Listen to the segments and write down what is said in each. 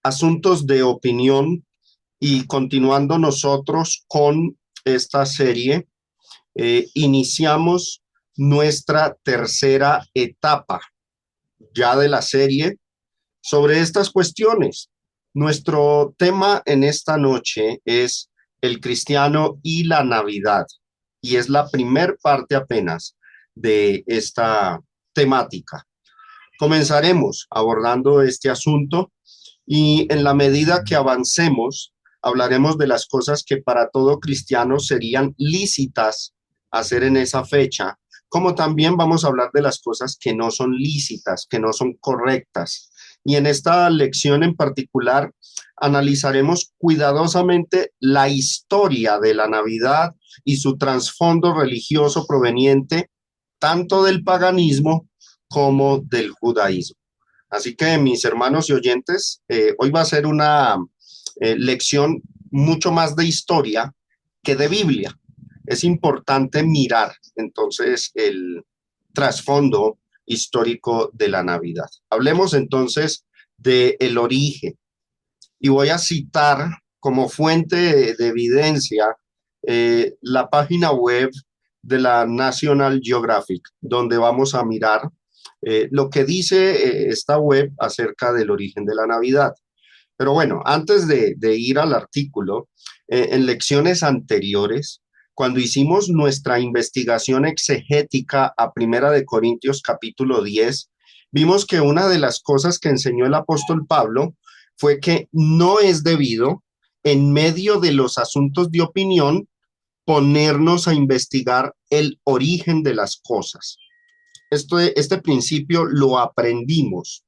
asuntos de opinión y continuando nosotros con esta serie, iniciamos nuestra tercera etapa ya de la serie sobre estas cuestiones. Nuestro tema en esta noche es el cristiano y la Navidad, y es la primer parte apenas de esta temática. Comenzaremos abordando este asunto y en la medida que avancemos, hablaremos de las cosas que para todo cristiano serían lícitas hacer en esa fecha, como también vamos a hablar de las cosas que no son lícitas, que no son correctas. Y en esta lección en particular analizaremos cuidadosamente la historia de la Navidad y su trasfondo religioso proveniente tanto del paganismo como del judaísmo. Así que mis hermanos y oyentes, hoy va a ser una lección mucho más de historia que de Biblia. Es importante mirar entonces el trasfondo histórico de la Navidad. Hablemos entonces del origen y voy a citar como fuente de evidencia la página web de la National Geographic, donde vamos a mirar lo que dice esta web acerca del origen de la Navidad. Pero bueno, antes de ir al artículo, en lecciones anteriores, cuando hicimos nuestra investigación exegética a Primera de Corintios capítulo 10, vimos que una de las cosas que enseñó el apóstol Pablo fue que no es debido, en medio de los asuntos de opinión, ponernos a investigar el origen de las cosas. Este principio lo aprendimos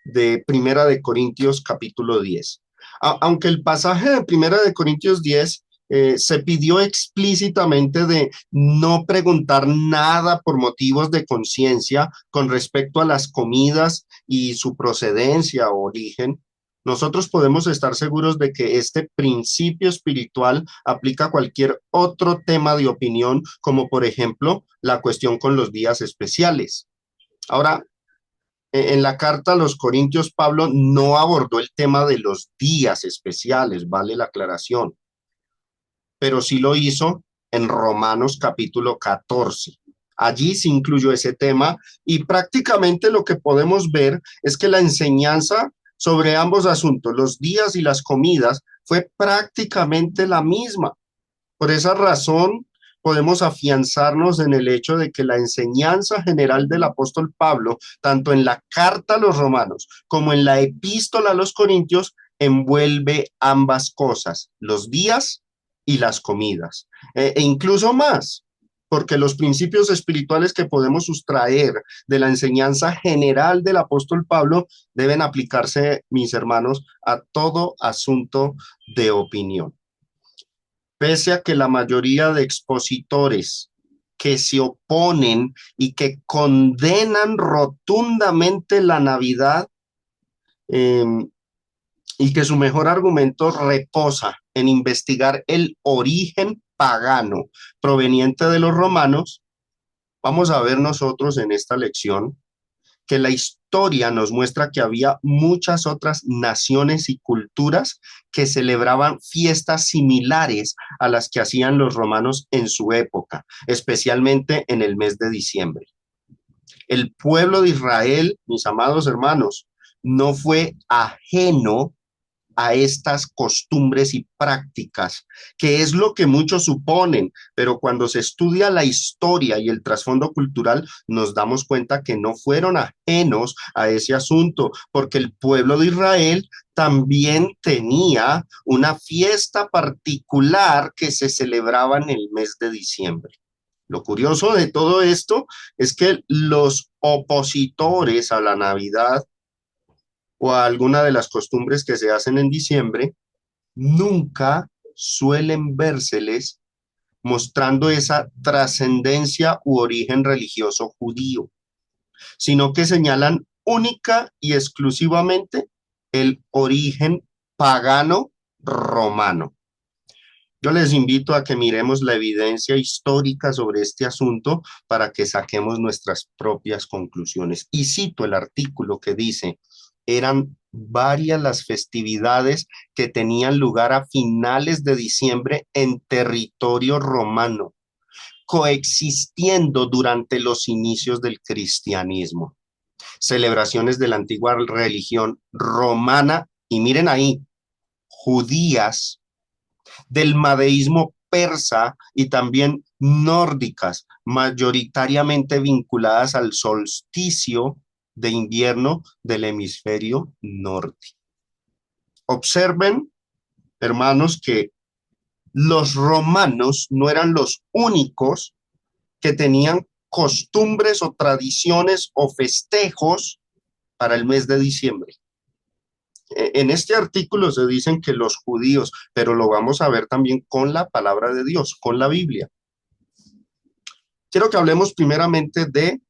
de Primera de Corintios capítulo 10. Aunque el pasaje de Primera de Corintios 10 se pidió explícitamente de no preguntar nada por motivos de conciencia con respecto a las comidas y su procedencia o origen, nosotros podemos estar seguros de que este principio espiritual aplica a cualquier otro tema de opinión, como por ejemplo la cuestión con los días especiales. Ahora, en la carta a los Corintios, Pablo no abordó el tema de los días especiales, vale la aclaración, pero sí lo hizo en Romanos capítulo 14. Allí se incluyó ese tema y prácticamente lo que podemos ver es que la enseñanza sobre ambos asuntos, los días y las comidas, fue prácticamente la misma. Por esa razón, podemos afianzarnos en el hecho de que la enseñanza general del apóstol Pablo, tanto en la carta a los romanos como en la epístola a los corintios, envuelve ambas cosas, los días y las comidas, e incluso más, porque los principios espirituales que podemos sustraer de la enseñanza general del apóstol Pablo deben aplicarse, mis hermanos, a todo asunto de opinión. Pese a que la mayoría de expositores que se oponen y que condenan rotundamente la Navidad eh, y que su mejor argumento reposa en investigar el origen pagano proveniente de los romanos, vamos a ver nosotros en esta lección que la historia nos muestra que había muchas otras naciones y culturas que celebraban fiestas similares a las que hacían los romanos en su época, especialmente en el mes de diciembre. El pueblo de Israel, mis amados hermanos, no fue ajeno a estas costumbres y prácticas, que es lo que muchos suponen, pero cuando se estudia la historia y el trasfondo cultural, nos damos cuenta que no fueron ajenos a ese asunto, porque el pueblo de Israel también tenía una fiesta particular que se celebraba en el mes de diciembre. Lo curioso de todo esto es que los opositores a la Navidad o a alguna de las costumbres que se hacen en diciembre, nunca suelen vérseles mostrando esa trascendencia u origen religioso judío, sino que señalan única y exclusivamente el origen pagano romano. Yo les invito a que miremos la evidencia histórica sobre este asunto para que saquemos nuestras propias conclusiones. Y cito el artículo que dice, eran varias las festividades que tenían lugar a finales de diciembre en territorio romano, coexistiendo durante los inicios del cristianismo. Celebraciones de la antigua religión romana, y miren ahí, judías, del madeísmo persa y también nórdicas, mayoritariamente vinculadas al solsticio de invierno del hemisferio norte. Observen, hermanos, que los romanos no eran los únicos que tenían costumbres o tradiciones o festejos para el mes de diciembre. En este artículo se dicen que los judíos, pero lo vamos a ver también con la palabra de Dios, con la Biblia. Quiero que hablemos primeramente de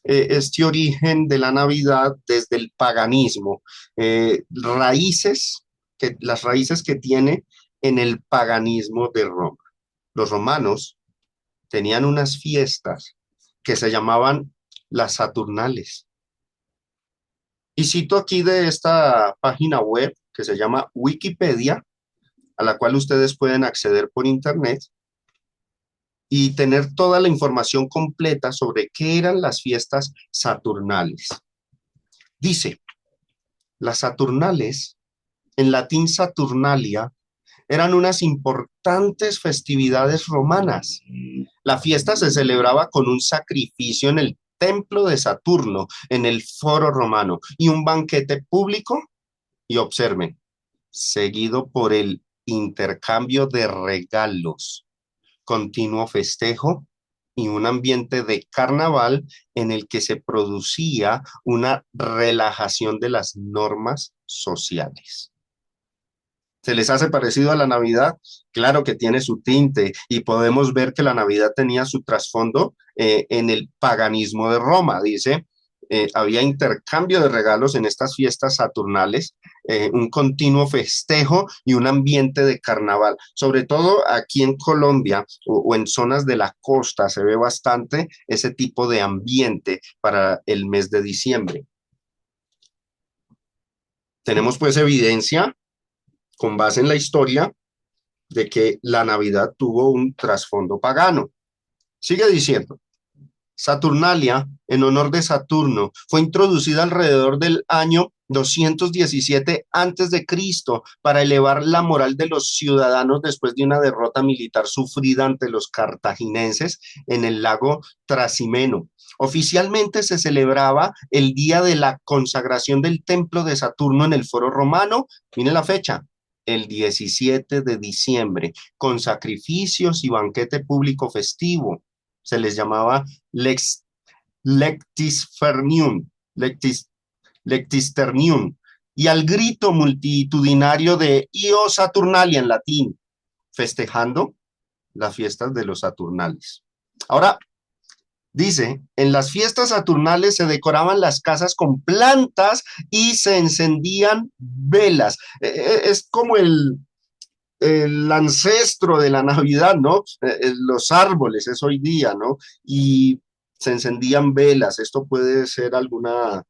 este origen de la Navidad desde el paganismo, las raíces que tiene en el paganismo de Roma. Los romanos tenían unas fiestas que se llamaban las Saturnales. Y cito aquí de esta página web que se llama Wikipedia, a la cual ustedes pueden acceder por internet y tener toda la información completa sobre qué eran las fiestas saturnales. Dice, las Saturnales, en latín Saturnalia, eran unas importantes festividades romanas. La fiesta se celebraba con un sacrificio en el templo de Saturno, en el foro romano, y un banquete público, y observen, seguido por el intercambio de regalos, continuo festejo y un ambiente de carnaval en el que se producía una relajación de las normas sociales. ¿Se les hace parecido a la Navidad? Claro que tiene su tinte y podemos ver que la Navidad tenía su trasfondo en el paganismo de Roma. Dice, había intercambio de regalos en estas fiestas saturnales, un continuo festejo y un ambiente de carnaval. Sobre todo aquí en Colombia o en zonas de la costa se ve bastante ese tipo de ambiente para el mes de diciembre. Tenemos pues evidencia con base en la historia de que la Navidad tuvo un trasfondo pagano. Sigue diciendo, Saturnalia, en honor de Saturno, fue introducida alrededor del año 217 antes de Cristo para elevar la moral de los ciudadanos después de una derrota militar sufrida ante los cartagineses en el lago Trasimeno. Oficialmente se celebraba el día de la consagración del templo de Saturno en el foro romano. Miren la fecha, el 17 de diciembre, con sacrificios y banquete público festivo. Se les llamaba Lectisternium, y al grito multitudinario de Io Saturnalia en latín, festejando las fiestas de los Saturnales. Ahora, dice, en las fiestas saturnales se decoraban las casas con plantas y se encendían velas. Es como el ancestro de la Navidad, ¿no? Los árboles es hoy día, ¿no? Y se encendían velas. Esto puede ser alguna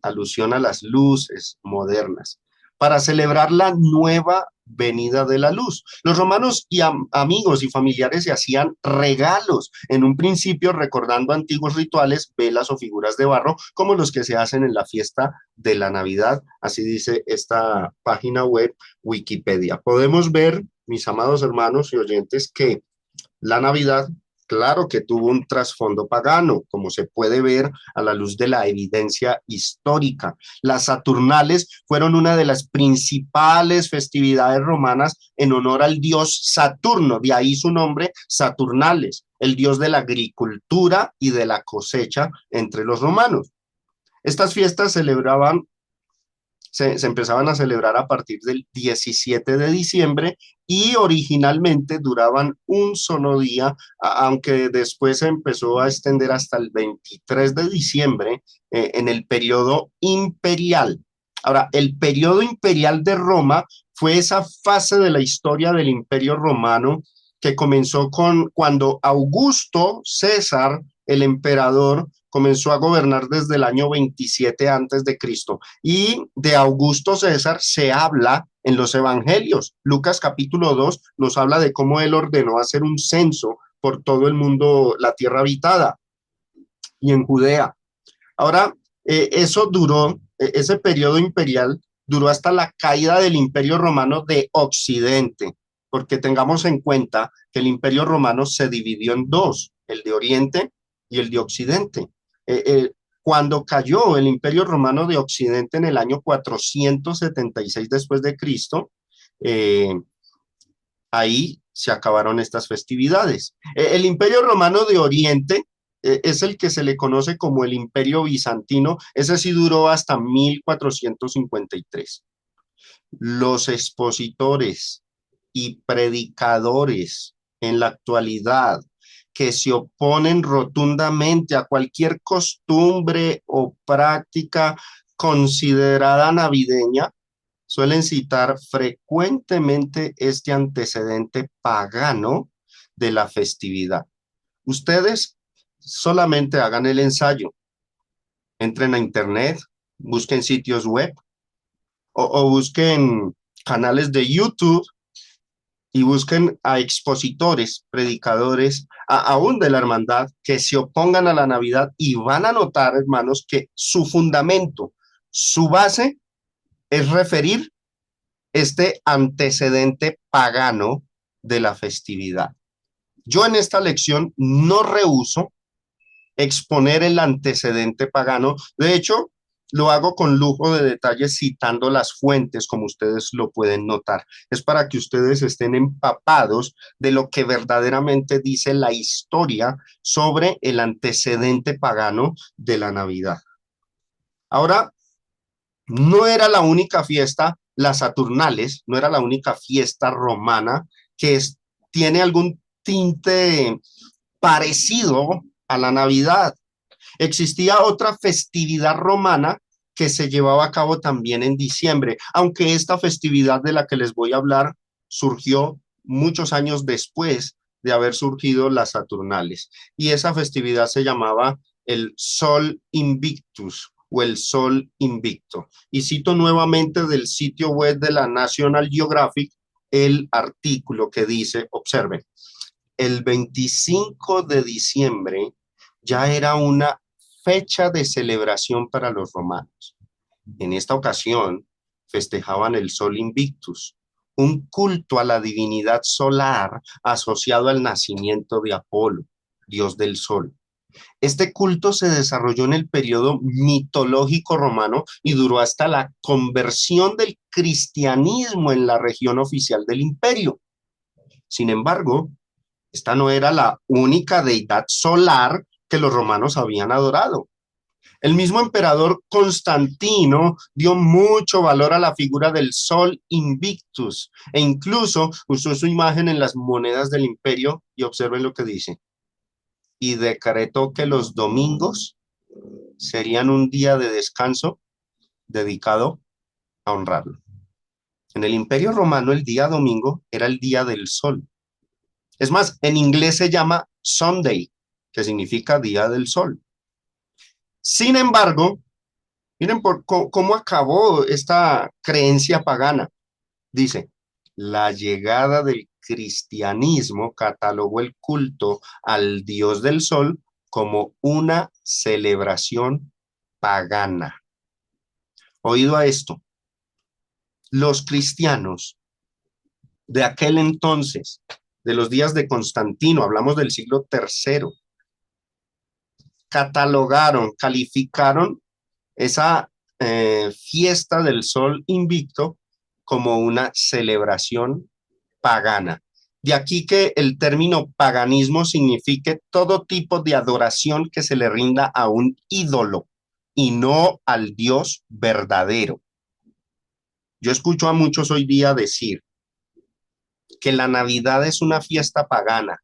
alusión a las luces modernas para celebrar la nueva venida de la luz. Los romanos y amigos y familiares se hacían regalos, en un principio recordando antiguos rituales, velas o figuras de barro, como los que se hacen en la fiesta de la Navidad, así dice esta página web Wikipedia. Podemos ver, mis amados hermanos y oyentes, que la Navidad, claro que tuvo un trasfondo pagano, como se puede ver a la luz de la evidencia histórica. Las Saturnales fueron una de las principales festividades romanas en honor al dios Saturno, de ahí su nombre, Saturnales, el dios de la agricultura y de la cosecha entre los romanos. Estas fiestas se empezaban a celebrar a partir del 17 de diciembre y originalmente duraban un solo día, aunque después se empezó a extender hasta el 23 de diciembre en el periodo imperial. Ahora, el periodo imperial de Roma fue esa fase de la historia del Imperio Romano que comenzó cuando Augusto César, el emperador, comenzó a gobernar desde el año 27 antes de Cristo. Y de Augusto César se habla en los evangelios. Lucas capítulo 2 nos habla de cómo él ordenó hacer un censo por todo el mundo, la tierra habitada y en Judea. Ahora, eso duró, ese periodo imperial duró hasta la caída del Imperio Romano de Occidente, porque tengamos en cuenta que el Imperio Romano se dividió en dos, el de Oriente y el de Occidente. Eh, eh, Cuando cayó el Imperio Romano de Occidente en el año 476 después de Cristo, eh, ahí se acabaron estas festividades. El Imperio Romano de Oriente es el que se le conoce como el Imperio Bizantino. Ese sí duró hasta 1453. Los expositores y predicadores en la actualidad que se oponen rotundamente a cualquier costumbre o práctica considerada navideña suelen citar frecuentemente este antecedente pagano de la festividad. Ustedes solamente hagan el ensayo, entren a internet, busquen sitios web o busquen canales de YouTube y busquen a expositores, predicadores, aún de la hermandad, que se opongan a la Navidad y van a notar, hermanos, que su fundamento, su base es referir este antecedente pagano de la festividad. Yo en esta lección no rehúso exponer el antecedente pagano. De hecho, lo hago con lujo de detalles citando las fuentes, como ustedes lo pueden notar. Es para que ustedes estén empapados de lo que verdaderamente dice la historia sobre el antecedente pagano de la Navidad. Ahora, no era la única fiesta, las Saturnales, no era la única fiesta romana que tiene algún tinte parecido a la Navidad. Existía otra festividad romana que se llevaba a cabo también en diciembre, aunque esta festividad de la que les voy a hablar surgió muchos años después de haber surgido las Saturnales. Y esa festividad se llamaba el Sol Invictus o el Sol Invicto. Y cito nuevamente del sitio web de la National Geographic el artículo que dice, observen, el 25 de diciembre ya era una fecha de celebración para los romanos. En esta ocasión festejaban el Sol Invictus, un culto a la divinidad solar asociado al nacimiento de Apolo, dios del sol. Este culto se desarrolló en el periodo mitológico romano y duró hasta la conversión del cristianismo en la región oficial del imperio. Sin embargo, esta no era la única deidad solar que los romanos habían adorado. El mismo emperador Constantino dio mucho valor a la figura del Sol Invictus e incluso usó su imagen en las monedas del imperio y observen lo que dice. Y decretó que los domingos serían un día de descanso dedicado a honrarlo. En el imperio romano el día domingo era el día del sol. Es más, en inglés se llama Sunday, que significa día del sol. Sin embargo, miren cómo acabó esta creencia pagana. Dice, la llegada del cristianismo catalogó el culto al dios del sol como una celebración pagana. Oído a esto, los cristianos de aquel entonces, de los días de Constantino, hablamos del siglo III, catalogaron, calificaron esa fiesta del sol invicto como una celebración pagana. De aquí que el término paganismo signifique todo tipo de adoración que se le rinda a un ídolo y no al Dios verdadero. Yo escucho a muchos hoy día decir que la Navidad es una fiesta pagana,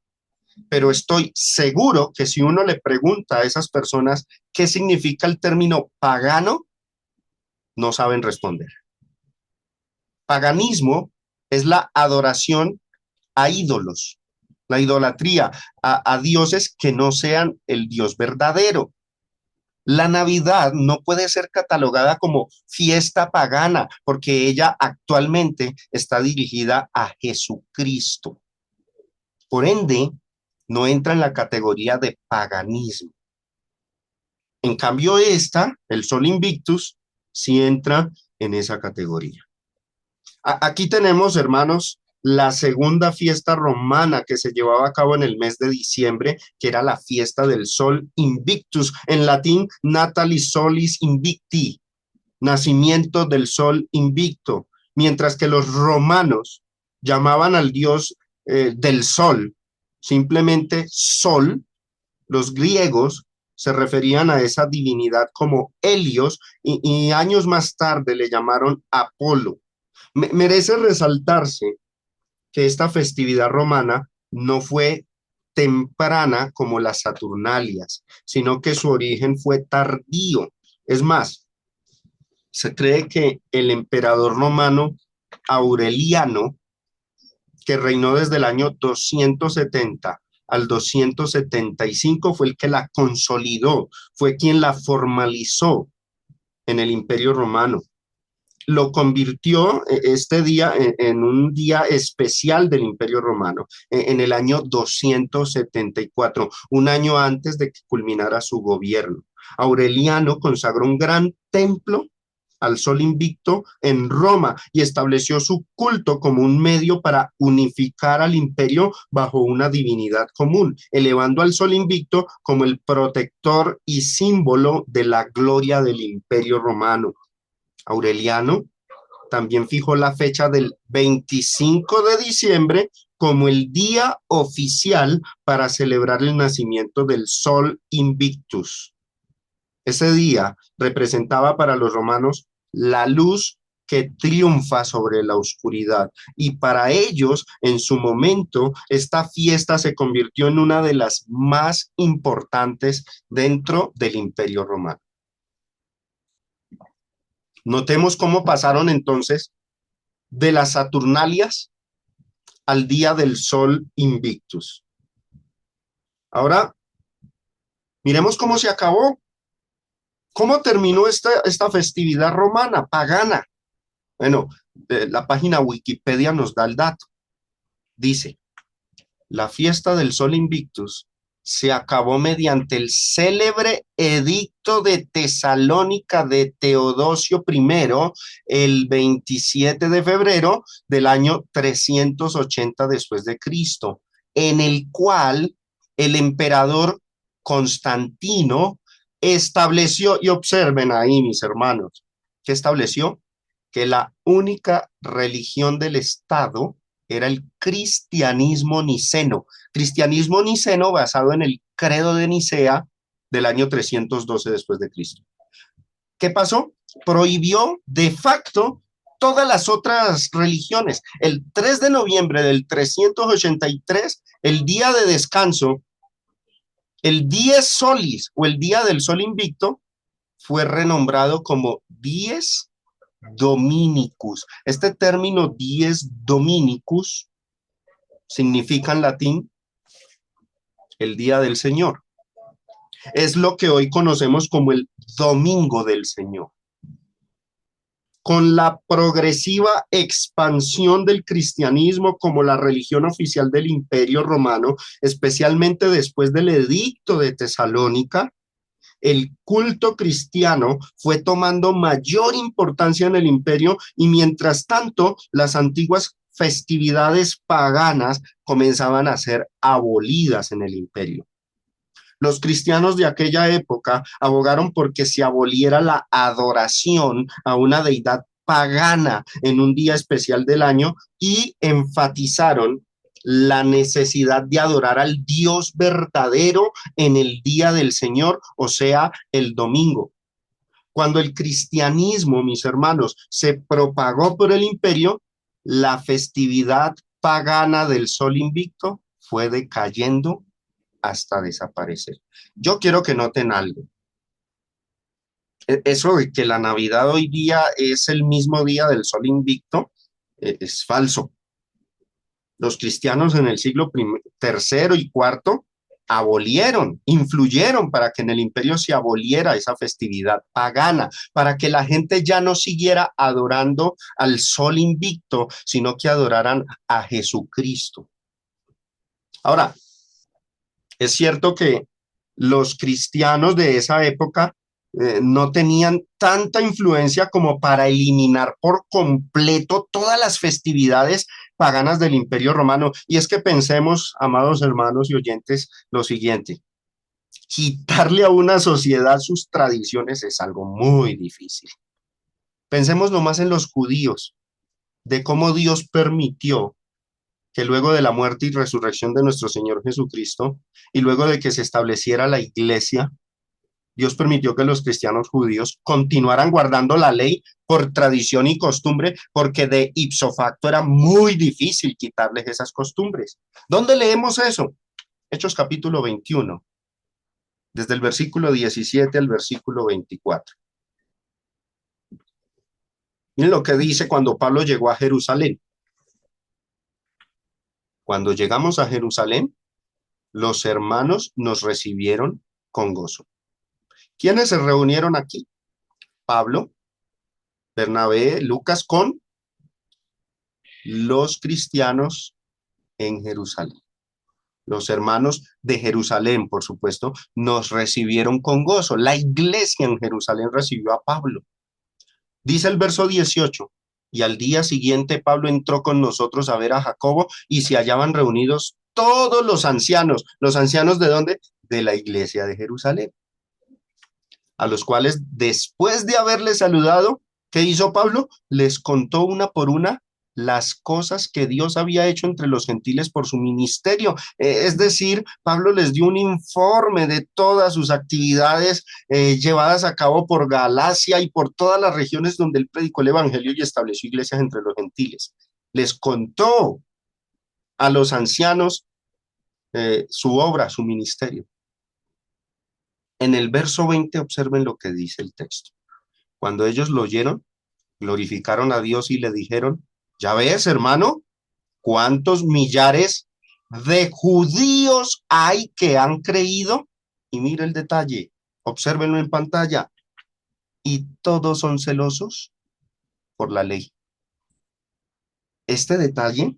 pero estoy seguro que si uno le pregunta a esas personas qué significa el término pagano, no saben responder. Paganismo es la adoración a ídolos, la idolatría a dioses que no sean el Dios verdadero. La Navidad no puede ser catalogada como fiesta pagana porque ella actualmente está dirigida a Jesucristo. Por ende, no entra en la categoría de paganismo. En cambio, el Sol Invictus, sí entra en esa categoría. Aquí tenemos, hermanos, la segunda fiesta romana que se llevaba a cabo en el mes de diciembre, que era la fiesta del Sol Invictus, en latín Natalis Solis Invicti, nacimiento del Sol Invicto, mientras que los romanos llamaban al dios del Sol simplemente Sol. Los griegos se referían a esa divinidad como Helios y años más tarde le llamaron Apolo. Merece resaltarse que esta festividad romana no fue temprana como las Saturnalias, sino que su origen fue tardío. Es más, se cree que el emperador romano Aureliano, que reinó desde el año 270 al 275, fue el que la consolidó, fue quien la formalizó en el Imperio Romano. Lo convirtió este día en un día especial del Imperio Romano, en el año 274, un año antes de que culminara su gobierno. Aureliano consagró un gran templo al Sol Invicto en Roma y estableció su culto como un medio para unificar al imperio bajo una divinidad común, elevando al Sol Invicto como el protector y símbolo de la gloria del Imperio Romano. Aureliano también fijó la fecha del 25 de diciembre como el día oficial para celebrar el nacimiento del Sol Invictus. Ese día representaba para los romanos la luz que triunfa sobre la oscuridad. Y para ellos, en su momento, esta fiesta se convirtió en una de las más importantes dentro del Imperio Romano. Notemos cómo pasaron entonces de las Saturnalias al día del Sol Invictus. Ahora, miremos cómo se acabó. ¿Cómo terminó esta festividad romana, pagana? Bueno, la página Wikipedia nos da el dato. Dice, la fiesta del Sol Invictus se acabó mediante el célebre edicto de Tesalónica de Teodosio I el 27 de febrero del año 380 después de Cristo, en el cual el emperador Constantino estableció, y observen ahí, mis hermanos, ¿qué estableció? Que la única religión del Estado era el cristianismo niceno. Cristianismo niceno basado en el credo de Nicea del año 312 después de Cristo. ¿Qué pasó? Prohibió de facto todas las otras religiones. El 3 de noviembre del 383, el día de descanso, el Dies Solis o el día del Sol Invicto fue renombrado como Dies Dominicus. Este término Dies Dominicus significa en latín el día del Señor. Es lo que hoy conocemos como el Domingo del Señor. Con la progresiva expansión del cristianismo como la religión oficial del Imperio Romano, especialmente después del Edicto de Tesalónica, el culto cristiano fue tomando mayor importancia en el imperio y mientras tanto las antiguas festividades paganas comenzaban a ser abolidas en el imperio. Los cristianos de aquella época abogaron porque se aboliera la adoración a una deidad pagana en un día especial del año y enfatizaron la necesidad de adorar al Dios verdadero en el día del Señor, o sea, el domingo. Cuando el cristianismo, mis hermanos, se propagó por el imperio, la festividad pagana del Sol Invicto fue decayendo hasta desaparecer. Yo quiero que noten algo. Eso de que la Navidad hoy día es el mismo día del Sol Invicto es falso. Los cristianos en el siglo tercero y cuarto abolieron, influyeron para que en el imperio se aboliera esa festividad pagana, para que la gente ya no siguiera adorando al sol invicto, sino que adoraran a Jesucristo. Ahora, es cierto que los cristianos de esa época no tenían tanta influencia como para eliminar por completo todas las festividades paganas del Imperio Romano. Y es que pensemos, amados hermanos y oyentes, lo siguiente: quitarle a una sociedad sus tradiciones es algo muy difícil. Pensemos nomás en los judíos, de cómo Dios permitió que luego de la muerte y resurrección de nuestro Señor Jesucristo, y luego de que se estableciera la iglesia, Dios permitió que los cristianos judíos continuaran guardando la ley por tradición y costumbre, porque de ipso facto era muy difícil quitarles esas costumbres. ¿Dónde leemos eso? Hechos capítulo 21, desde el versículo 17 al versículo 24. Miren lo que dice cuando Pablo llegó a Jerusalén. Cuando llegamos a Jerusalén, los hermanos nos recibieron con gozo. ¿Quiénes se reunieron aquí? Pablo, Bernabé, Lucas, con los cristianos en Jerusalén. Los hermanos de Jerusalén, por supuesto, nos recibieron con gozo. La iglesia en Jerusalén recibió a Pablo. Dice el verso 18: y al día siguiente Pablo entró con nosotros a ver a Jacobo, y se hallaban reunidos todos los ancianos. ¿Los ancianos de dónde? De la iglesia de Jerusalén, a los cuales, después de haberles saludado, ¿qué hizo Pablo? Les contó una por una las cosas que Dios había hecho entre los gentiles por su ministerio. Es decir, Pablo les dio un informe de todas sus actividades llevadas a cabo por Galacia y por todas las regiones donde él predicó el evangelio y estableció iglesias entre los gentiles. Les contó a los ancianos su obra, su ministerio. En el verso 20 observen lo que dice el texto. Cuando ellos lo oyeron, glorificaron a Dios y le dijeron: ya ves, hermano, cuántos millares de judíos hay que han creído. Y mire el detalle, obsérvenlo en pantalla. Y todos son celosos por la ley. Este detalle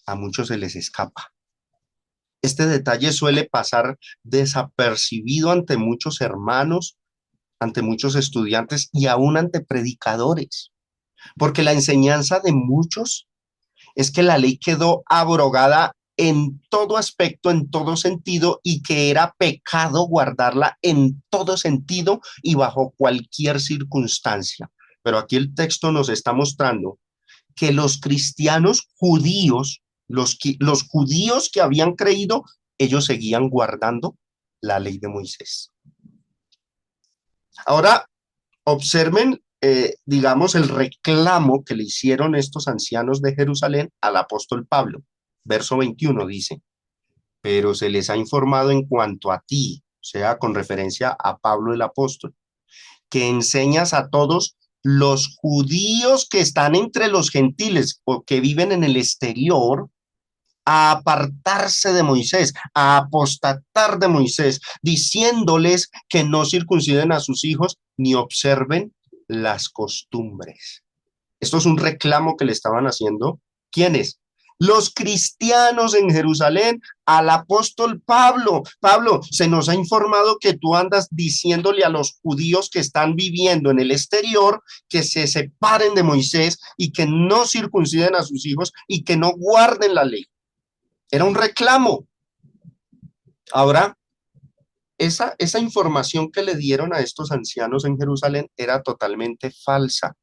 a muchos se les escapa. Este detalle suele pasar desapercibido ante muchos hermanos, ante muchos estudiantes y aún ante predicadores, porque la enseñanza de muchos es que la ley quedó abrogada en todo aspecto, en todo sentido, y que era pecado guardarla en todo sentido y bajo cualquier circunstancia. Pero aquí el texto nos está mostrando que los cristianos judíos, los judíos que habían creído, ellos seguían guardando la ley de Moisés. Ahora, observen, digamos, el reclamo que le hicieron estos ancianos de Jerusalén al apóstol Pablo. Verso 21 dice: pero se les ha informado en cuanto a ti, o sea, con referencia a Pablo el apóstol, que enseñas a todos los judíos que están entre los gentiles o que viven en el exterior a apartarse de Moisés, a apostatar de Moisés, diciéndoles que no circunciden a sus hijos ni observen las costumbres. Esto es un reclamo que le estaban haciendo. ¿Quiénes? Los cristianos en Jerusalén al apóstol Pablo. Pablo, se nos ha informado que tú andas diciéndole a los judíos que están viviendo en el exterior que se separen de Moisés y que no circunciden a sus hijos y que no guarden la ley. Era un reclamo. Ahora, esa información que le dieron a estos ancianos en Jerusalén era totalmente falsa.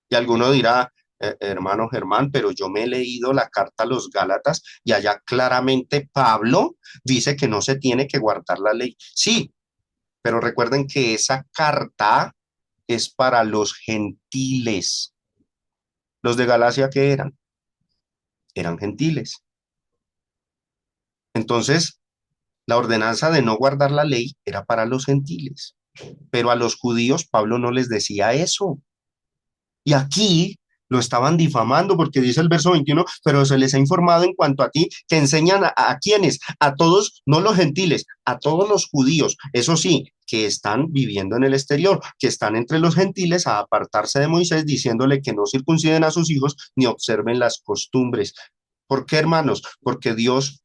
Y alguno dirá: hermano Germán, pero yo me he leído la carta a los Gálatas y allá claramente Pablo dice que no se tiene que guardar la ley. Sí, pero recuerden que esa carta es para los gentiles. ¿Los de Galacia qué eran? Eran gentiles. Entonces, la ordenanza de no guardar la ley era para los gentiles, pero a los judíos Pablo no les decía eso. Y aquí Lo estaban difamando porque dice el verso 21, pero se les ha informado en cuanto a ti que enseñan a quienes, a todos, no los gentiles, a todos los judíos, eso sí, que están viviendo en el exterior, que están entre los gentiles a apartarse de Moisés, diciéndole que no circunciden a sus hijos ni observen las costumbres. ¿Por qué, hermanos? Porque Dios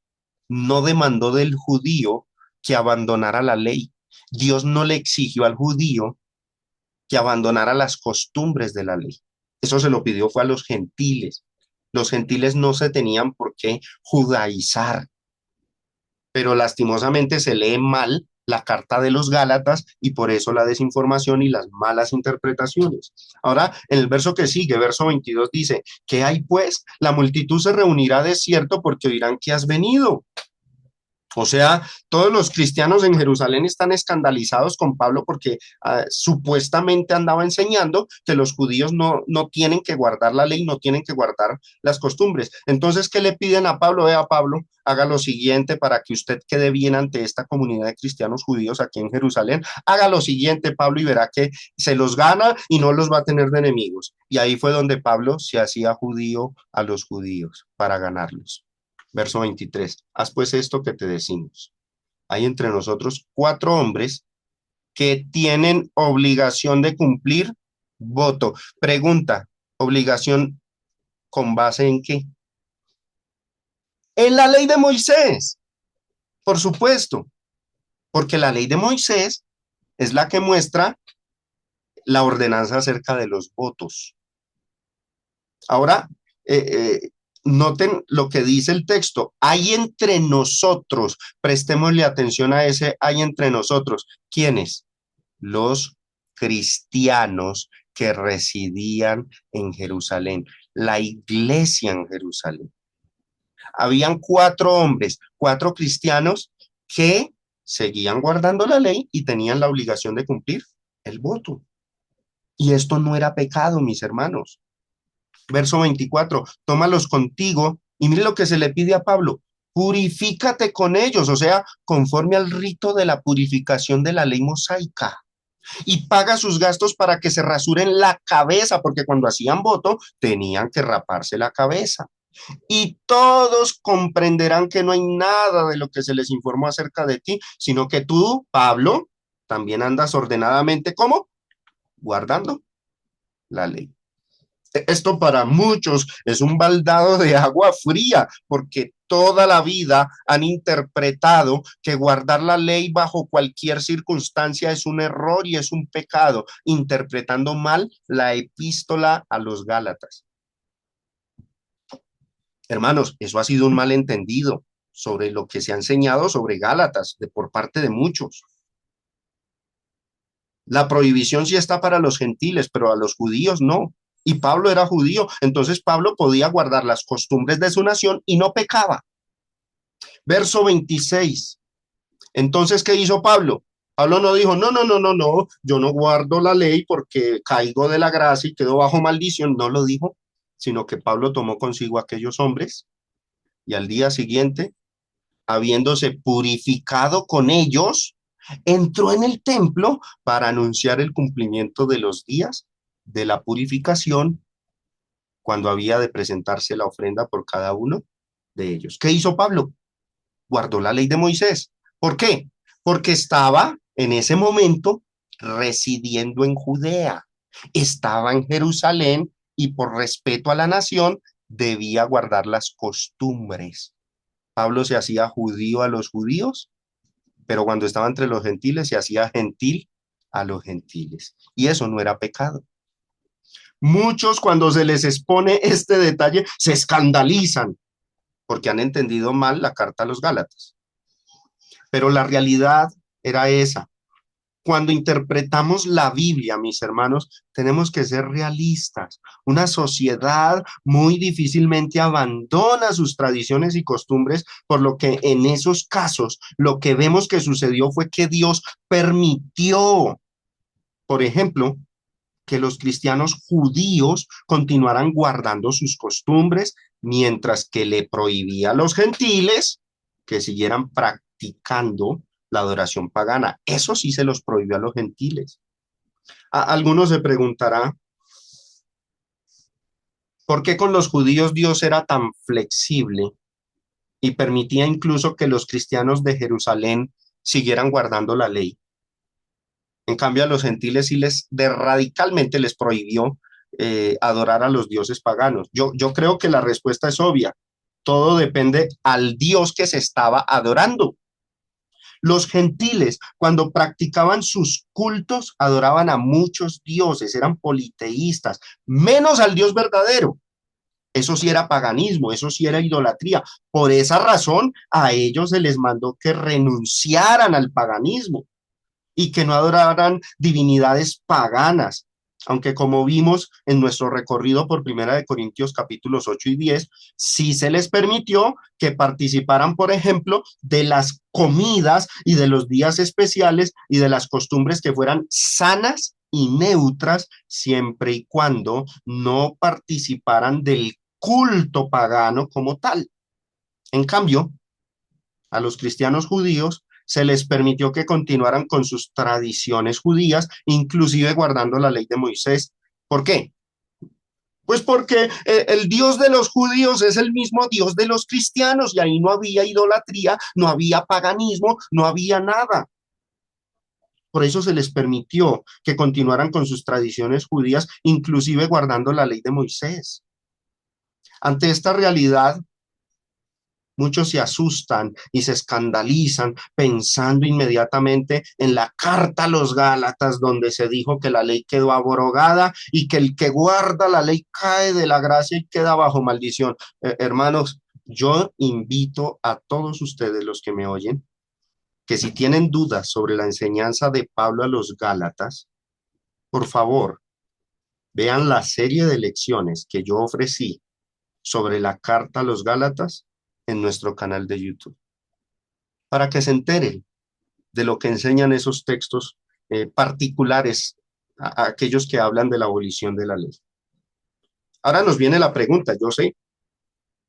no demandó del judío que abandonara la ley. Dios no le exigió al judío que abandonara las costumbres de la ley. Eso se lo pidió fue a los gentiles. Los gentiles no se tenían por qué judaizar, pero lastimosamente se lee mal la carta de los Gálatas y por eso la desinformación y las malas interpretaciones. Ahora, en el verso que sigue, verso 22 dice, ¿qué hay pues? La multitud se reunirá de cierto porque oirán que has venido. O sea, todos los cristianos en Jerusalén están escandalizados con Pablo porque supuestamente andaba enseñando que los judíos no tienen que guardar la ley, no tienen que guardar las costumbres. Entonces, ¿qué le piden a Pablo? Vea, Pablo, haga lo siguiente para que usted quede bien ante esta comunidad de cristianos judíos aquí en Jerusalén. Haga lo siguiente, Pablo, y verá que se los gana y no los va a tener de enemigos. Y ahí fue donde Pablo se hacía judío a los judíos para ganarlos. Verso 23. Haz pues esto que te decimos. Hay entre nosotros 4 hombres que tienen obligación de cumplir voto. Pregunta, ¿obligación con base en qué? En la ley de Moisés, por supuesto, porque la ley de Moisés es la que muestra la ordenanza acerca de los votos. Ahora, noten lo que dice el texto. Hay entre nosotros, prestémosle atención a ese hay entre nosotros. ¿Quiénes? Los cristianos que residían en Jerusalén, la iglesia en Jerusalén. Habían 4 hombres, 4 cristianos que seguían guardando la ley y tenían la obligación de cumplir el voto. Y esto no era pecado, mis hermanos. Verso 24, tómalos contigo y mire lo que se le pide a Pablo, purifícate con ellos, o sea, conforme al rito de la purificación de la ley mosaica y paga sus gastos para que se rasuren la cabeza, porque cuando hacían voto tenían que raparse la cabeza. Y todos comprenderán que no hay nada de lo que se les informó acerca de ti, sino que tú, Pablo, también andas ordenadamente, ¿cómo? Guardando la ley. Esto para muchos es un baldado de agua fría, porque toda la vida han interpretado que guardar la ley bajo cualquier circunstancia es un error y es un pecado, interpretando mal la epístola a los Gálatas. Hermanos, eso ha sido un malentendido sobre lo que se ha enseñado sobre Gálatas por parte de muchos. La prohibición sí está para los gentiles, pero a los judíos no. Y Pablo era judío, entonces Pablo podía guardar las costumbres de su nación y no pecaba. Verso 26. Entonces, ¿qué hizo Pablo? Pablo no dijo, no, yo no guardo la ley porque caigo de la gracia y quedo bajo maldición. No lo dijo, sino que Pablo tomó consigo a aquellos hombres y al día siguiente, habiéndose purificado con ellos, entró en el templo para anunciar el cumplimiento de los días de la purificación cuando había de presentarse la ofrenda por cada uno de ellos. ¿Qué hizo Pablo? Guardó la ley de Moisés. ¿Por qué? Porque estaba en ese momento residiendo en Judea, estaba en Jerusalén y por respeto a la nación debía guardar las costumbres. Pablo se hacía judío a los judíos, pero cuando estaba entre los gentiles se hacía gentil a los gentiles. Y eso no era pecado. Muchos cuando se les expone este detalle se escandalizan porque han entendido mal la carta a los Gálatas. Pero la realidad era esa. Cuando interpretamos la Biblia, mis hermanos, tenemos que ser realistas. Una sociedad muy difícilmente abandona sus tradiciones y costumbres, por lo que en esos casos lo que vemos que sucedió fue que Dios permitió, por ejemplo, que los cristianos judíos continuaran guardando sus costumbres, mientras que le prohibía a los gentiles que siguieran practicando la adoración pagana. Eso sí se los prohibió a los gentiles. Algunos se preguntará, ¿Por qué con los judíos Dios era tan flexible y permitía incluso que los cristianos de Jerusalén siguieran guardando la ley? En cambio, a los gentiles sí radicalmente les prohibió adorar a los dioses paganos. Yo creo que la respuesta es obvia. Todo depende al Dios que se estaba adorando. Los gentiles, cuando practicaban sus cultos, adoraban a muchos dioses, eran politeístas, menos al Dios verdadero. Eso sí era paganismo, eso sí era idolatría. Por esa razón, a ellos se les mandó que renunciaran al paganismo y que no adoraran divinidades paganas. Aunque como vimos en nuestro recorrido por Primera de Corintios capítulos 8 y 10, sí se les permitió que participaran, por ejemplo, de las comidas y de los días especiales y de las costumbres que fueran sanas y neutras, siempre y cuando no participaran del culto pagano como tal. En cambio, a los cristianos judíos se les permitió que continuaran con sus tradiciones judías, inclusive guardando la ley de Moisés. ¿Por qué? Pues porque el Dios de los judíos es el mismo Dios de los cristianos y ahí no había idolatría, no había paganismo, no había nada. Por eso se les permitió que continuaran con sus tradiciones judías, inclusive guardando la ley de Moisés. Ante esta realidad, muchos se asustan y se escandalizan pensando inmediatamente en la carta a los Gálatas, donde se dijo que la ley quedó abrogada y que el que guarda la ley cae de la gracia y queda bajo maldición. Hermanos, yo invito a todos ustedes los que me oyen, que si tienen dudas sobre la enseñanza de Pablo a los Gálatas, por favor, vean la serie de lecciones que yo ofrecí sobre la carta a los Gálatas en nuestro canal de YouTube, para que se enteren de lo que enseñan esos textos particulares a aquellos que hablan de la abolición de la ley. Ahora nos viene la pregunta, yo sé,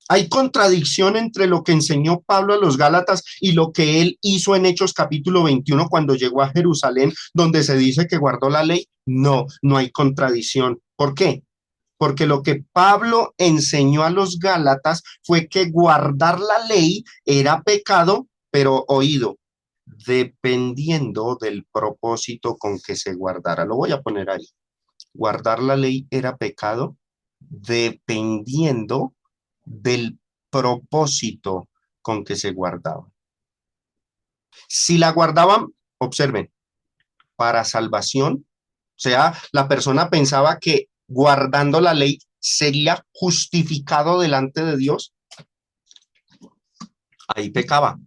¿hay contradicción entre lo que enseñó Pablo a los Gálatas y lo que él hizo en Hechos capítulo 21 cuando llegó a Jerusalén, donde se dice que guardó la ley? No, no hay contradicción. ¿Por qué? Porque lo que Pablo enseñó a los Gálatas fue que guardar la ley era pecado, pero oído, dependiendo del propósito con que se guardara. Lo voy a poner ahí. Guardar la ley era pecado dependiendo del propósito con que se guardaba. Si la guardaban, observen, para salvación, o sea, la persona pensaba que guardando la ley sería justificado delante de Dios, ahí pecaba.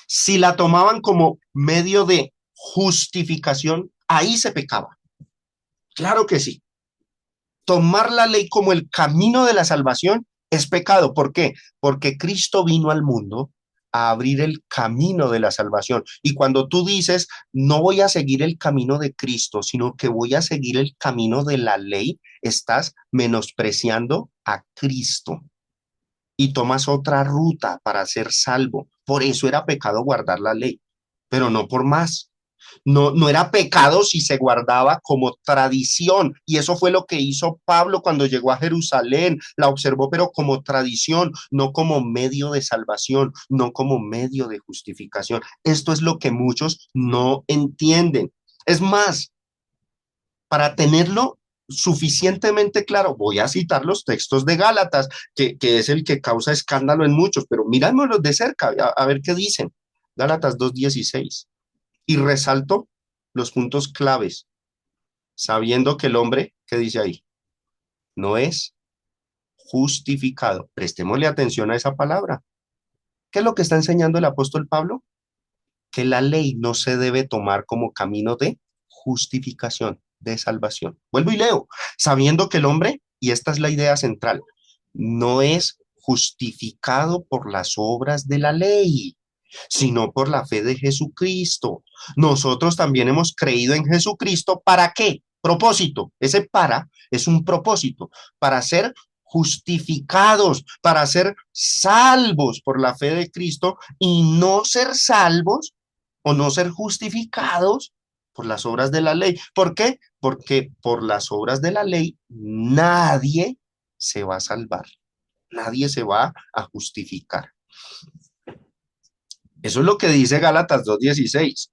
Si la tomaban como medio de justificación, ahí se pecaba. Claro que sí. Tomar la ley como el camino de la salvación es pecado. ¿Por qué? Porque Cristo vino al mundo a abrir el camino de la salvación. Y cuando tú dices, no voy a seguir el camino de Cristo, sino que voy a seguir el camino de la ley, estás menospreciando a Cristo y tomas otra ruta para ser salvo. Por eso era pecado guardar la ley, pero no por más. No, no era pecado si se guardaba como tradición. Y eso fue lo que hizo Pablo cuando llegó a Jerusalén. La observó, pero como tradición, no como medio de salvación, no como medio de justificación. Esto es lo que muchos no entienden. Es más, para tenerlo suficientemente claro, voy a citar los textos de Gálatas, que es el que causa escándalo en muchos, pero mirámoslos de cerca, a ver qué dicen. Gálatas 2:16. Y resalto los puntos claves, sabiendo que el hombre, ¿qué dice ahí? No es justificado. Prestémosle atención a esa palabra. ¿Qué es lo que está enseñando el apóstol Pablo? Que la ley no se debe tomar como camino de justificación, de salvación. Vuelvo y leo, sabiendo que el hombre, y esta es la idea central, no es justificado por las obras de la ley, sino por la fe de Jesucristo. Nosotros también hemos creído en Jesucristo. ¿Para qué? Propósito. Ese para es un propósito, para ser justificados, para ser salvos por la fe de Cristo y no ser salvos o no ser justificados por las obras de la ley. ¿Por qué? Porque por las obras de la ley nadie se va a salvar. Nadie se va a justificar. Eso es lo que dice Gálatas 2:16.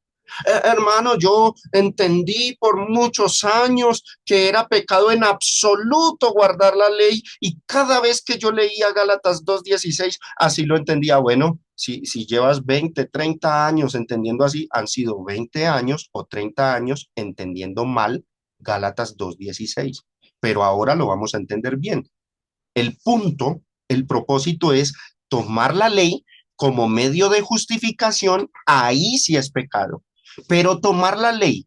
Hermano, yo entendí por muchos años que era pecado en absoluto guardar la ley y cada vez que yo leía Gálatas 2:16, así lo entendía. Bueno, si llevas 20, 30 años entendiendo así, han sido 20 años o 30 años entendiendo mal Gálatas 2:16. Pero ahora lo vamos a entender bien. El punto, el propósito es tomar la ley como medio de justificación, ahí sí es pecado. Pero tomar la ley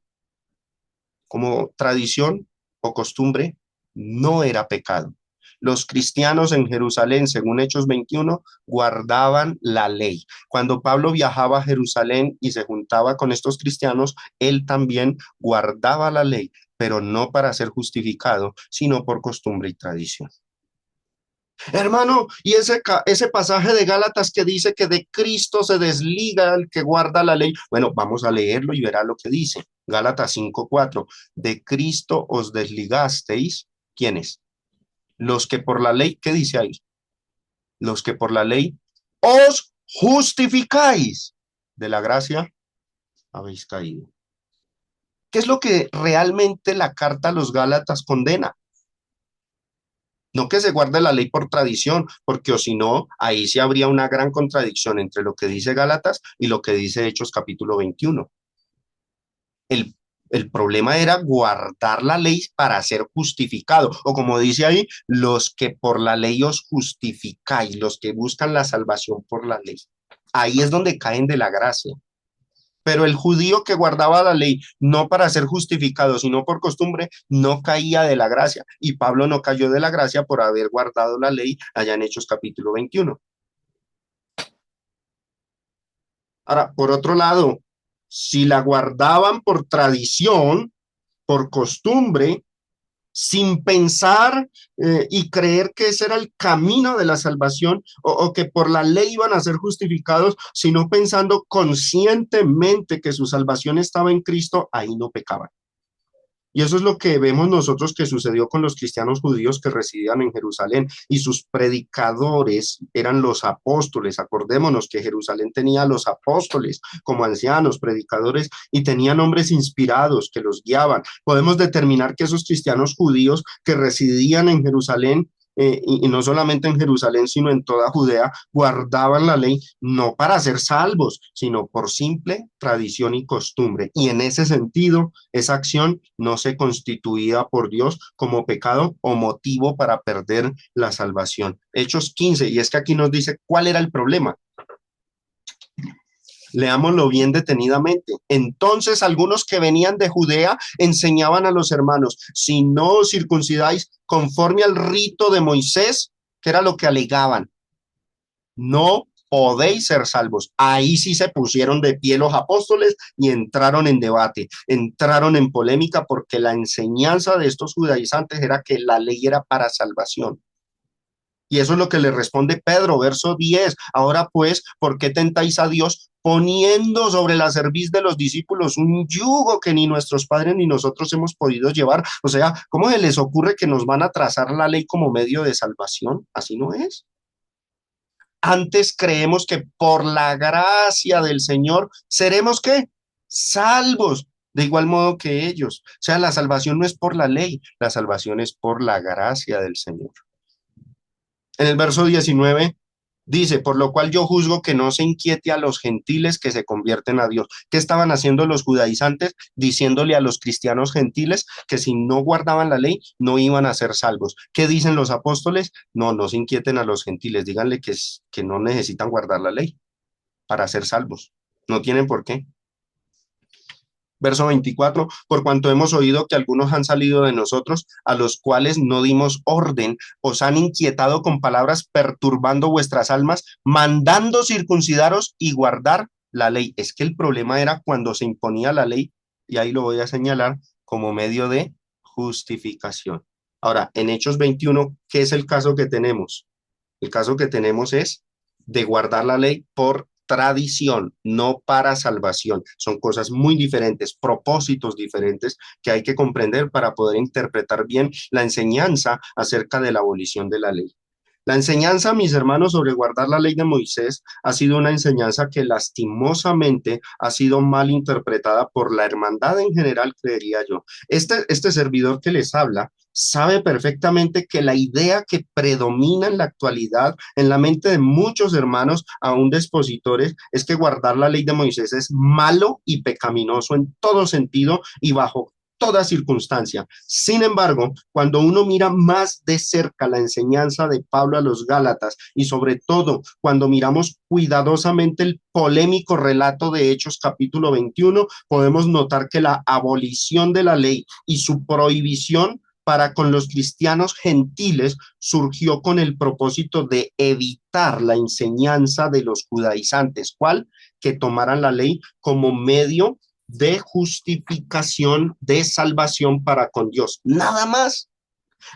como tradición o costumbre no era pecado. Los cristianos en Jerusalén, según Hechos 21, guardaban la ley. Cuando Pablo viajaba a Jerusalén y se juntaba con estos cristianos, él también guardaba la ley, pero no para ser justificado, sino por costumbre y tradición. Hermano, y ese pasaje de Gálatas que dice que de Cristo se desliga el que guarda la ley. Bueno, vamos a leerlo y verá lo que dice. Gálatas 5:4. De Cristo os desligasteis. ¿Quiénes? Los que por la ley, ¿qué dice ahí? Los que por la ley os justificáis. De la gracia habéis caído. ¿Qué es lo que realmente la carta a los Gálatas condena? No que se guarde la ley por tradición, porque o si no, ahí sí habría una gran contradicción entre lo que dice Gálatas y lo que dice Hechos capítulo 21. El, el problema era guardar la ley para ser justificado, o como dice ahí, los que por la ley os justificáis, los que buscan la salvación por la ley. Ahí es donde caen de la gracia. Pero el judío que guardaba la ley no para ser justificado, sino por costumbre, no caía de la gracia. Y Pablo no cayó de la gracia por haber guardado la ley allá en Hechos capítulo 21. Ahora, por otro lado, si la guardaban por tradición, por costumbre, sin pensar y creer que ese era el camino de la salvación o que por la ley iban a ser justificados, sino pensando conscientemente que su salvación estaba en Cristo, ahí no pecaban. Y eso es lo que vemos nosotros que sucedió con los cristianos judíos que residían en Jerusalén y sus predicadores eran los apóstoles. Acordémonos que Jerusalén tenía a los apóstoles como ancianos, predicadores y tenían hombres inspirados que los guiaban. Podemos determinar que esos cristianos judíos que residían en Jerusalén y no solamente en Jerusalén, sino en toda Judea, guardaban la ley no para ser salvos, sino por simple tradición y costumbre. Y en ese sentido, esa acción no se constituía por Dios como pecado o motivo para perder la salvación. Hechos 15, y es que aquí nos dice cuál era el problema. Leámoslo bien detenidamente. Entonces algunos que venían de Judea enseñaban a los hermanos, si no os circuncidáis conforme al rito de Moisés, que era lo que alegaban, no podéis ser salvos. Ahí sí se pusieron de pie los apóstoles y entraron en debate, entraron en polémica porque la enseñanza de estos judaizantes era que la ley era para salvación. Y eso es lo que le responde Pedro, verso 10. Ahora pues, ¿por qué tentáis a Dios poniendo sobre la cerviz de los discípulos un yugo que ni nuestros padres ni nosotros hemos podido llevar? O sea, ¿cómo se les ocurre que nos van a trazar la ley como medio de salvación? Así no es. Antes creemos que por la gracia del Señor seremos ¿qué? Salvos. De igual modo que ellos. O sea, la salvación no es por la ley, la salvación es por la gracia del Señor. En el verso 19 dice, por lo cual yo juzgo que no se inquiete a los gentiles que se convierten a Dios. ¿Qué estaban haciendo los judaizantes? Diciéndole a los cristianos gentiles que si no guardaban la ley no iban a ser salvos. ¿Qué dicen los apóstoles? No, no se inquieten a los gentiles, díganle que no necesitan guardar la ley para ser salvos. No tienen por qué. Verso 24, por cuanto hemos oído que algunos han salido de nosotros, a los cuales no dimos orden, os han inquietado con palabras perturbando vuestras almas, mandando circuncidaros y guardar la ley. Es que el problema era cuando se imponía la ley, y ahí lo voy a señalar como medio de justificación. Ahora, en Hechos 21, ¿qué es el caso que tenemos? El caso que tenemos es de guardar la ley por tradición, no para salvación. Son cosas muy diferentes, propósitos diferentes que hay que comprender para poder interpretar bien la enseñanza acerca de la abolición de la ley. La enseñanza, mis hermanos, sobre guardar la ley de Moisés ha sido una enseñanza que lastimosamente ha sido mal interpretada por la hermandad en general, creería yo. Este servidor que les habla sabe perfectamente que la idea que predomina en la actualidad en la mente de muchos hermanos, aún de expositores, es que guardar la ley de Moisés es malo y pecaminoso en todo sentido y bajo toda circunstancia. Sin embargo, cuando uno mira más de cerca la enseñanza de Pablo a los Gálatas y sobre todo cuando miramos cuidadosamente el polémico relato de Hechos capítulo 21, podemos notar que la abolición de la ley y su prohibición para con los cristianos gentiles surgió con el propósito de evitar la enseñanza de los judaizantes, ¿cuál? Que tomaran la ley como medio de justificación, de salvación para con Dios. Nada más.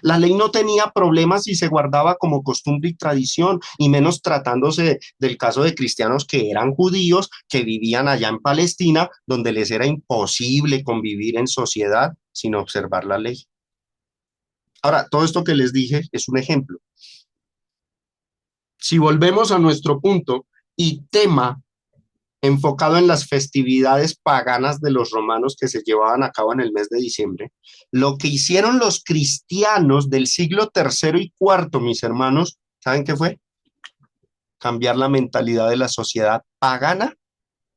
La ley no tenía problemas si se guardaba como costumbre y tradición, y menos tratándose del caso de cristianos que eran judíos, que vivían allá en Palestina, donde les era imposible convivir en sociedad sin observar la ley. Ahora, todo esto que les dije es un ejemplo. Si volvemos a nuestro punto y tema enfocado en las festividades paganas de los romanos que se llevaban a cabo en el mes de diciembre, lo que hicieron los cristianos del siglo tercero y cuarto, mis hermanos, ¿saben qué fue? Cambiar la mentalidad de la sociedad pagana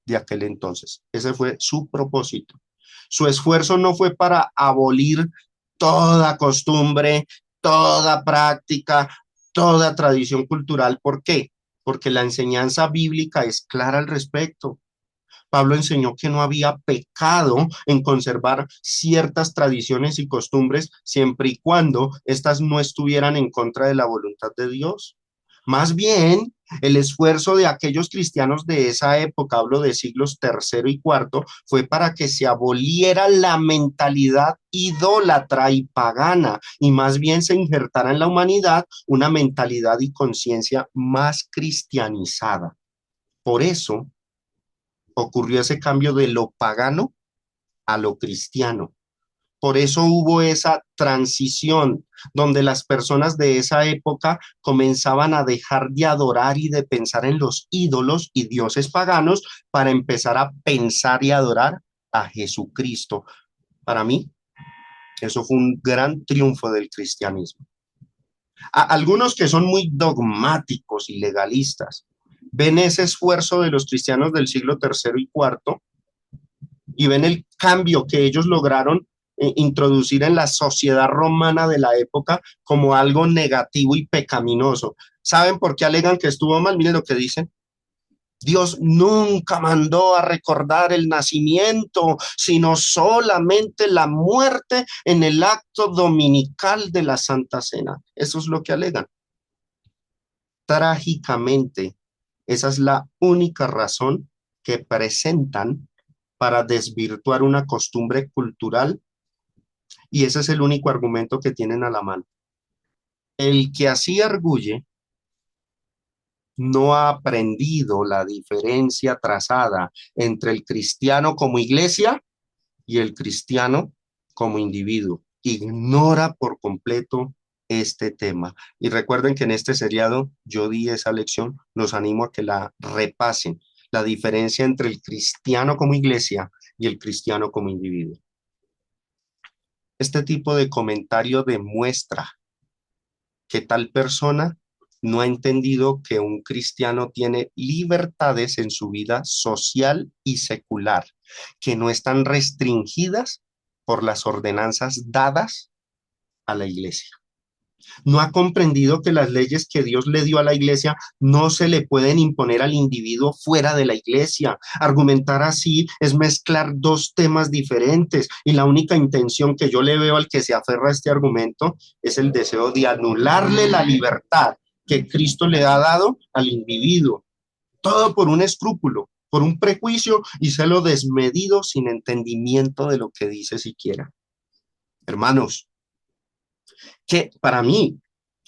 de aquel entonces. Ese fue su propósito. Su esfuerzo no fue para abolir toda costumbre, toda práctica, toda tradición cultural. ¿Por qué? Porque la enseñanza bíblica es clara al respecto. Pablo enseñó que no había pecado en conservar ciertas tradiciones y costumbres siempre y cuando éstas no estuvieran en contra de la voluntad de Dios. Más bien, el esfuerzo de aquellos cristianos de esa época, hablo de siglos tercero y cuarto, fue para que se aboliera la mentalidad idólatra y pagana y más bien se injertara en la humanidad una mentalidad y conciencia más cristianizada. Por eso ocurrió ese cambio de lo pagano a lo cristiano. Por eso hubo esa transición donde las personas de esa época comenzaban a dejar de adorar y de pensar en los ídolos y dioses paganos para empezar a pensar y adorar a Jesucristo. Para mí, eso fue un gran triunfo del cristianismo. A algunos que son muy dogmáticos y legalistas ven ese esfuerzo de los cristianos del siglo tercero y cuarto y ven el cambio que ellos lograron introducir en la sociedad romana de la época como algo negativo y pecaminoso. ¿Saben por qué alegan que estuvo mal? Miren lo que dicen. Dios nunca mandó a recordar el nacimiento, sino solamente la muerte en el acto dominical de la Santa Cena. Eso es lo que alegan. Trágicamente, esa es la única razón que presentan para desvirtuar una costumbre cultural y ese es el único argumento que tienen a la mano. El que así arguye no ha aprendido la diferencia trazada entre el cristiano como iglesia y el cristiano como individuo. Ignora por completo este tema. Y recuerden que en este seriado yo di esa lección, los animo a que la repasen, la diferencia entre el cristiano como iglesia y el cristiano como individuo. Este tipo de comentario demuestra que tal persona no ha entendido que un cristiano tiene libertades en su vida social y secular, que no están restringidas por las ordenanzas dadas a la iglesia. No ha comprendido que las leyes que Dios le dio a la iglesia no se le pueden imponer al individuo fuera de la iglesia. Argumentar así es mezclar dos temas diferentes y la única intención que yo le veo al que se aferra a este argumento es el deseo de anularle la libertad que Cristo le ha dado al individuo. Todo por un escrúpulo, por un prejuicio y celo desmedido sin entendimiento de lo que dice siquiera. Hermanos, que para mí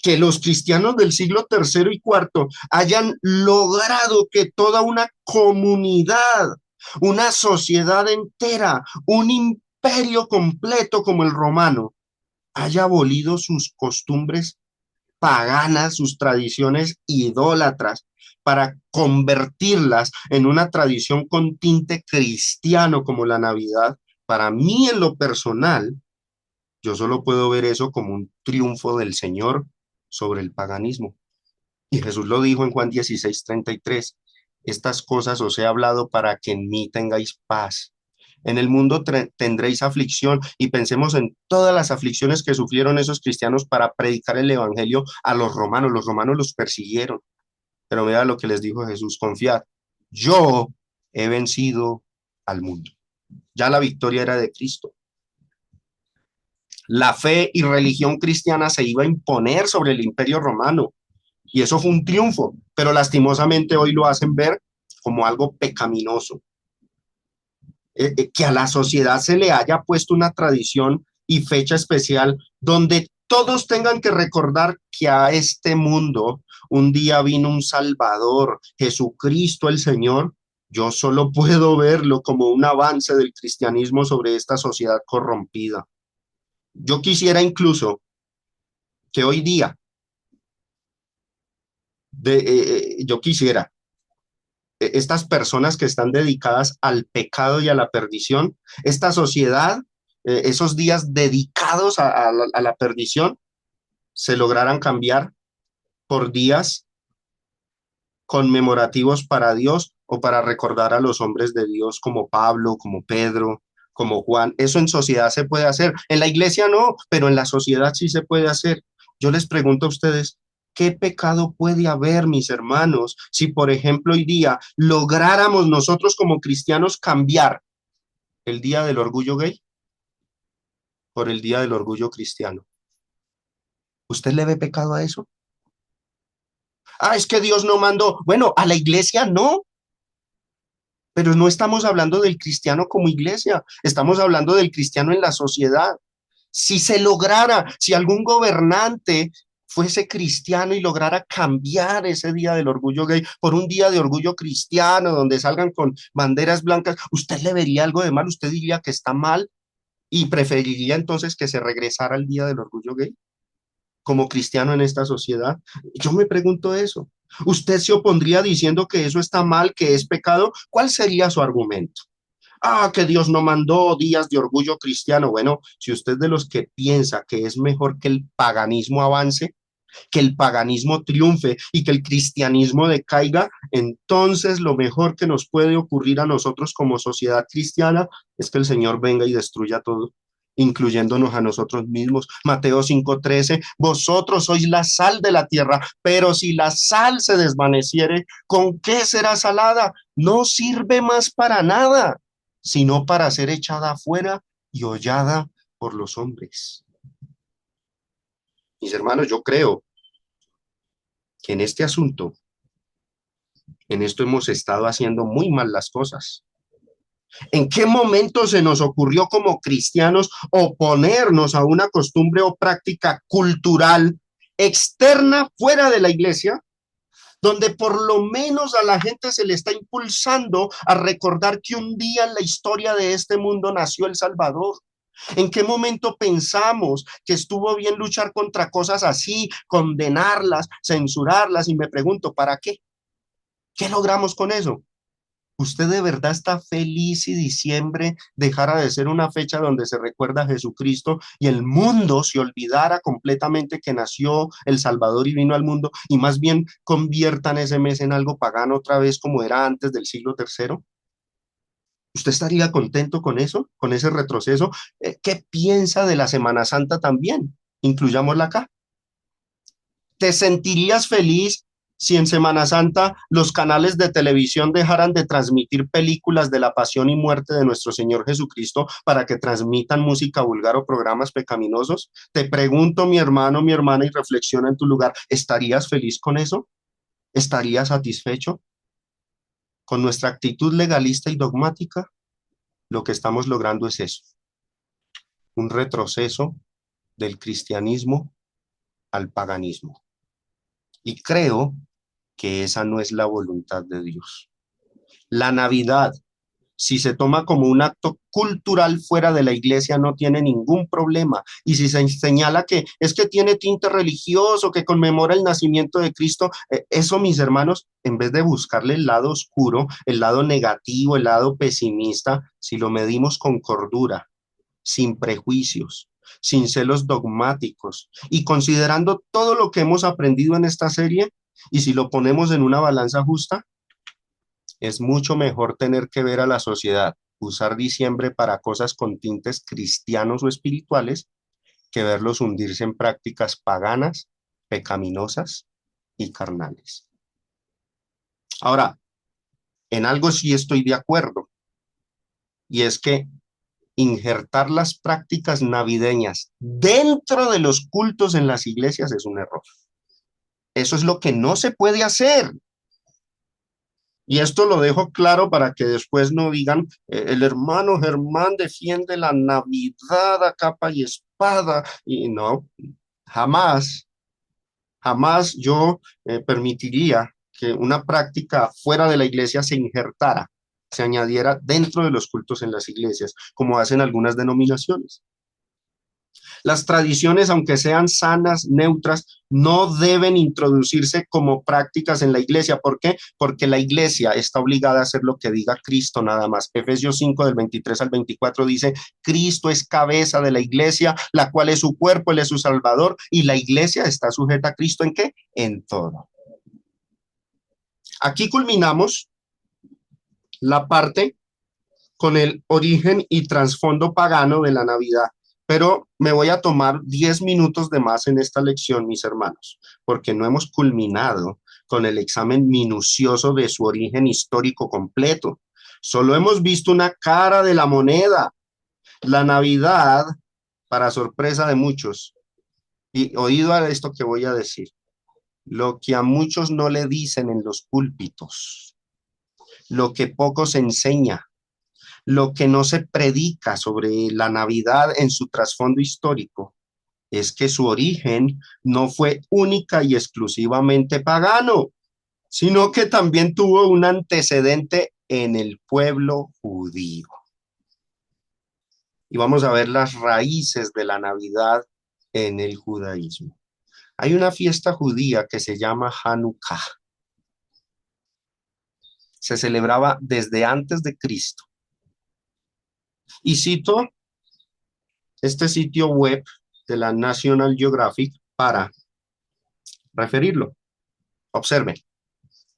que los cristianos del siglo tercero y cuarto hayan logrado que toda una comunidad, una sociedad entera, un imperio completo como el romano, haya abolido sus costumbres paganas, sus tradiciones idólatras, para convertirlas en una tradición con tinte cristiano como la Navidad. Para mí, en lo personal, yo solo puedo ver eso como un triunfo del Señor sobre el paganismo. Y Jesús lo dijo en Juan 16:33: estas cosas os he hablado para que en mí tengáis paz. En el mundo tendréis aflicción, y pensemos en todas las aflicciones que sufrieron esos cristianos para predicar el evangelio a los romanos. Los romanos los persiguieron, pero vea lo que les dijo Jesús: confiad, yo he vencido al mundo. Ya la victoria era de Cristo. La fe y religión cristiana se iba a imponer sobre el imperio romano, y eso fue un triunfo, pero lastimosamente hoy lo hacen ver como algo pecaminoso. Que a la sociedad se le haya puesto una tradición y fecha especial donde todos tengan que recordar que a este mundo un día vino un Salvador, Jesucristo el Señor. Yo solo puedo verlo como un avance del cristianismo sobre esta sociedad corrompida. Yo quisiera incluso que hoy día, yo quisiera estas personas que están dedicadas al pecado y a la perdición, esta sociedad, esos días dedicados a la perdición, se lograran cambiar por días conmemorativos para Dios, o para recordar a los hombres de Dios como Pablo, como Pedro, como Juan. Eso en sociedad se puede hacer. En la iglesia no, pero en la sociedad sí se puede hacer. Yo les pregunto a ustedes, ¿qué pecado puede haber, mis hermanos, si, por ejemplo, hoy día lográramos nosotros como cristianos cambiar el día del orgullo gay por el día del orgullo cristiano? ¿Usted le ve pecado a eso? Ah, es que Dios no mandó. Bueno, a la iglesia no, pero no estamos hablando del cristiano como iglesia, estamos hablando del cristiano en la sociedad. Si se lograra, si algún gobernante fuese cristiano y lograra cambiar ese día del orgullo gay por un día de orgullo cristiano, donde salgan con banderas blancas, ¿usted le vería algo de mal? ¿Usted diría que está mal y preferiría entonces que se regresara al día del orgullo gay como cristiano en esta sociedad? Yo me pregunto eso. ¿Usted se opondría diciendo que eso está mal, que es pecado? ¿Cuál sería su argumento? Ah, que Dios no mandó días de orgullo cristiano. Bueno, si usted es de los que piensa que es mejor que el paganismo avance, que el paganismo triunfe y que el cristianismo decaiga, entonces lo mejor que nos puede ocurrir a nosotros como sociedad cristiana es que el Señor venga y destruya todo, incluyéndonos a nosotros mismos. Mateo 5:13: vosotros sois la sal de la tierra, pero si la sal se desvaneciere, ¿con qué será salada? No sirve más para nada, sino para ser echada afuera y hollada por los hombres. Mis hermanos, yo creo que en este asunto, en esto hemos estado haciendo muy mal las cosas. ¿En qué momento se nos ocurrió como cristianos oponernos a una costumbre o práctica cultural externa, fuera de la iglesia, donde por lo menos a la gente se le está impulsando a recordar que un día en la historia de este mundo nació el Salvador? ¿En qué momento pensamos que estuvo bien luchar contra cosas así, condenarlas, censurarlas? Y me pregunto, ¿para qué? ¿Qué logramos con eso? ¿Usted de verdad está feliz si diciembre dejara de ser una fecha donde se recuerda a Jesucristo y el mundo se olvidara completamente que nació el Salvador y vino al mundo, y más bien conviertan ese mes en algo pagano otra vez como era antes del siglo tercero? ¿Usted estaría contento con eso, con ese retroceso? ¿Qué piensa de la Semana Santa también? Incluyámosla acá. ¿Te sentirías feliz si en Semana Santa los canales de televisión dejaran de transmitir películas de la pasión y muerte de nuestro Señor Jesucristo para que transmitan música vulgar o programas pecaminosos? Te pregunto, mi hermano, mi hermana, y reflexiona en tu lugar, ¿estarías feliz con eso? ¿Estarías satisfecho? Con nuestra actitud legalista y dogmática, lo que estamos logrando es eso, un retroceso del cristianismo al paganismo. Y creo que esa no es la voluntad de Dios. La Navidad, si se toma como un acto cultural fuera de la iglesia, no tiene ningún problema. Y si se señala que es que tiene tinte religioso, que conmemora el nacimiento de Cristo, eso, mis hermanos, en vez de buscarle el lado oscuro, el lado negativo, el lado pesimista, si lo medimos con cordura, sin prejuicios, sin celos dogmáticos y considerando todo lo que hemos aprendido en esta serie, y si lo ponemos en una balanza justa, es mucho mejor tener que ver a la sociedad usar diciembre para cosas con tintes cristianos o espirituales que verlos hundirse en prácticas paganas, pecaminosas y carnales. Ahora, en algo sí estoy de acuerdo, y es que injertar las prácticas navideñas dentro de los cultos en las iglesias es un error. Eso es lo que no se puede hacer. Y esto lo dejo claro para que después no digan, el hermano Germán defiende la Navidad a capa y espada. Y no, jamás, jamás yo permitiría que una práctica fuera de la iglesia se injertara, se añadiera dentro de los cultos en las iglesias, como hacen algunas denominaciones. Las tradiciones, aunque sean sanas, neutras, no deben introducirse como prácticas en la iglesia. ¿Por qué? Porque la iglesia está obligada a hacer lo que diga Cristo nada más. Efesios 5 del 23 al 24 dice, Cristo es cabeza de la iglesia, la cual es su cuerpo, él es su salvador, y la iglesia está sujeta a Cristo ¿en qué? En todo. Aquí culminamos la parte con el origen y trasfondo pagano de la Navidad. Pero me voy a tomar 10 minutos de más en esta lección, mis hermanos, porque no hemos culminado con el examen minucioso de su origen histórico completo. Solo hemos visto una cara de la moneda. La Navidad, para sorpresa de muchos, y oído a esto que voy a decir, lo que a muchos no le dicen en los púlpitos, lo que poco se enseña, lo que no se predica sobre la Navidad en su trasfondo histórico es que su origen no fue única y exclusivamente pagano, sino que también tuvo un antecedente en el pueblo judío. Y vamos a ver las raíces de la Navidad en el judaísmo. Hay una fiesta judía que se llama Hanukkah. Se celebraba desde antes de Cristo. Y cito este sitio web de la National Geographic para referirlo. Observen,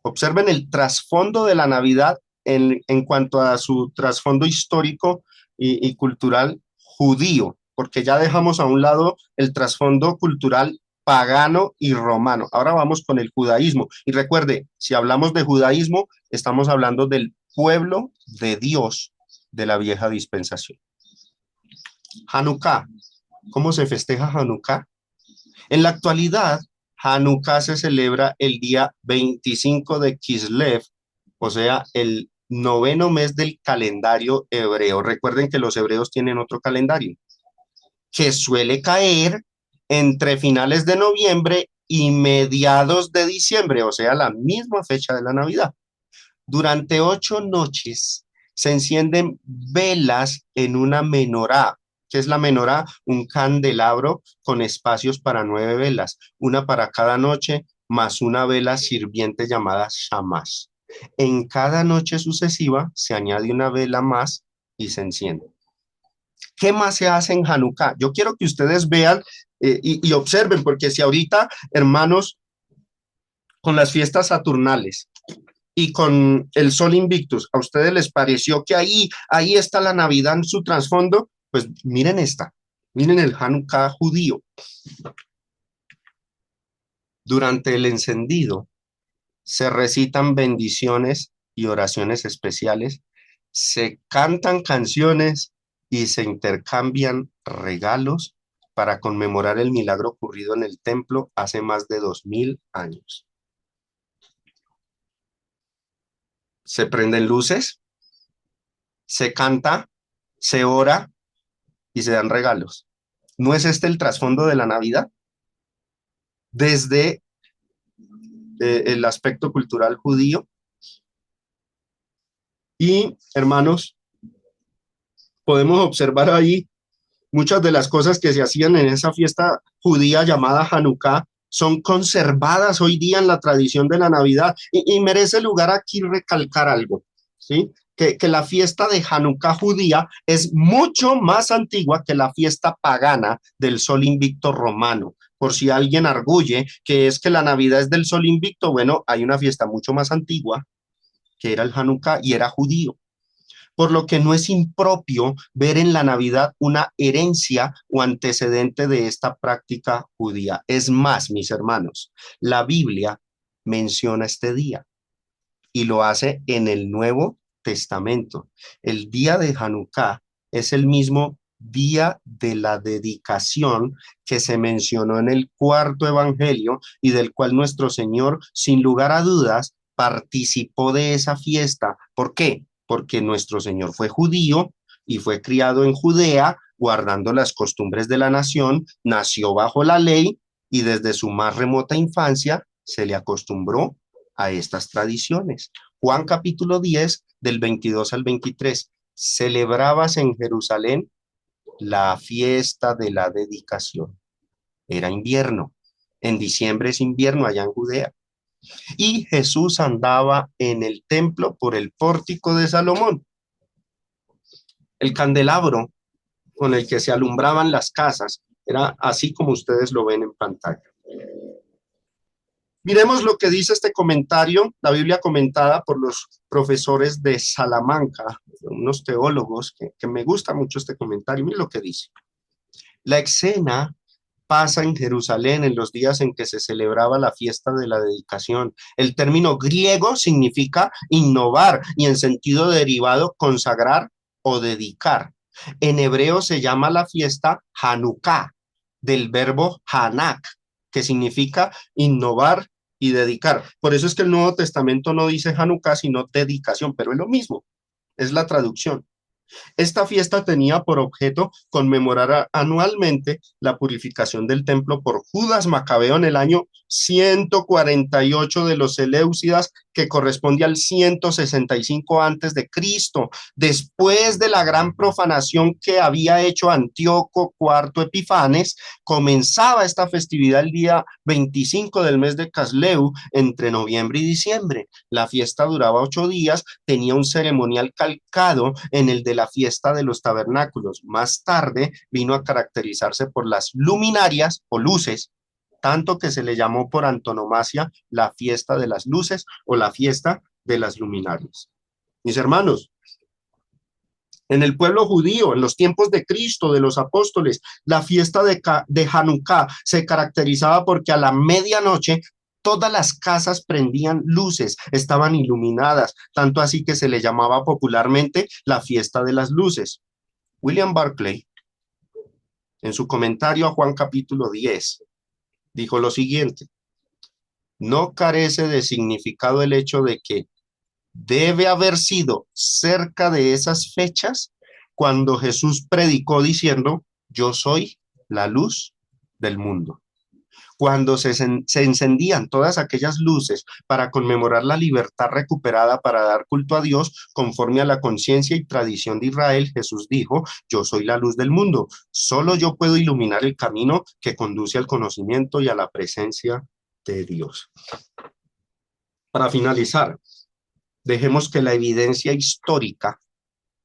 observen el trasfondo de la Navidad en cuanto a su trasfondo histórico y cultural judío, porque ya dejamos a un lado el trasfondo cultural pagano y romano. Ahora vamos con el judaísmo. Y recuerde, si hablamos de judaísmo, estamos hablando del pueblo de Dios de la vieja dispensación. Hanukkah. ¿Cómo se festeja Hanukkah? En la actualidad, Hanukkah se celebra el día 25 de Kislev, o sea, el noveno mes del calendario hebreo. Recuerden que los hebreos tienen otro calendario, que suele caer entre finales de noviembre y mediados de diciembre, o sea, la misma fecha de la Navidad. Durante 8 noches se encienden velas en una menorá. ¿Qué es la menorá? Un candelabro con espacios para 9 velas, una para cada noche, más una vela sirviente llamada shamash. En cada noche sucesiva se añade una vela más y se enciende. ¿Qué más se hace en Hanukkah? Yo quiero que ustedes vean y observen, porque si ahorita, hermanos, con las fiestas saturnales, y con el Sol Invictus, ¿a ustedes les pareció que ahí está la Navidad en su trasfondo? Pues miren esta, miren el Hanukkah judío. Durante el encendido se recitan bendiciones y oraciones especiales, se cantan canciones y se intercambian regalos para conmemorar el milagro ocurrido en el templo hace más de 2000 años. Se prenden luces, se canta, se ora y se dan regalos. ¿No es este el trasfondo de la Navidad? desde el aspecto cultural judío. Y, hermanos, podemos observar ahí muchas de las cosas que se hacían en esa fiesta judía llamada Hanukkah son conservadas hoy día en la tradición de la Navidad. Y merece lugar aquí recalcar algo, ¿sí? Que la fiesta de Hanukkah judía es mucho más antigua que la fiesta pagana del Sol Invicto romano. Por si alguien arguye que es que la Navidad es del Sol Invicto, bueno, hay una fiesta mucho más antigua que era el Hanukkah y era judío, por lo que no es impropio ver en la Navidad una herencia o antecedente de esta práctica judía. Es más, mis hermanos, la Biblia menciona este día y lo hace en el Nuevo Testamento. El día de Hanukkah es el mismo día de la dedicación que se mencionó en el cuarto evangelio y del cual nuestro Señor, sin lugar a dudas, participó de esa fiesta. ¿Por qué? Porque nuestro Señor fue judío y fue criado en Judea, guardando las costumbres de la nación, nació bajo la ley y desde su más remota infancia se le acostumbró a estas tradiciones. Juan capítulo 10, del 22 al 23. Celebrabas en Jerusalén la fiesta de la dedicación. Era invierno. En diciembre es invierno allá en Judea. Y Jesús andaba en el templo por el pórtico de Salomón. El candelabro con el que se alumbraban las casas era así como ustedes lo ven en pantalla. Miremos lo que dice este comentario, la Biblia comentada por los profesores de Salamanca, unos teólogos que me gusta mucho este comentario. Miren lo que dice. La escena pasa en Jerusalén en los días en que se celebraba la fiesta de la dedicación. El término griego significa innovar y en sentido derivado consagrar o dedicar. En hebreo se llama la fiesta Hanukkah, del verbo Hanak, que significa innovar y dedicar. Por eso es que el Nuevo Testamento no dice Hanukkah, sino dedicación, pero es lo mismo, es la traducción. Esta fiesta tenía por objeto conmemorar anualmente la purificación del templo por Judas Macabeo en el año 148 de los Seleucidas, que corresponde al 165 antes de Cristo, después de la gran profanación que había hecho Antíoco IV Epifanes. Comenzaba esta festividad el día 25 del mes de Casleu, entre noviembre y diciembre. La fiesta duraba 8 días, tenía un ceremonial calcado en el de la fiesta de los tabernáculos. Más tarde vino a caracterizarse por las luminarias o luces, tanto que se le llamó por antonomasia la fiesta de las luces o la fiesta de las luminarias. Mis hermanos, en el pueblo judío, en los tiempos de Cristo, de los apóstoles, la fiesta de Hanukkah se caracterizaba porque a la medianoche todas las casas prendían luces, estaban iluminadas, tanto así que se le llamaba popularmente la fiesta de las luces. William Barclay, en su comentario a Juan capítulo 10, dijo lo siguiente: no carece de significado el hecho de que debe haber sido cerca de esas fechas cuando Jesús predicó diciendo, yo soy la luz del mundo. Cuando se encendían todas aquellas luces para conmemorar la libertad recuperada para dar culto a Dios conforme a la conciencia y tradición de Israel, Jesús dijo, yo soy la luz del mundo, solo yo puedo iluminar el camino que conduce al conocimiento y a la presencia de Dios. Para finalizar, dejemos que la evidencia histórica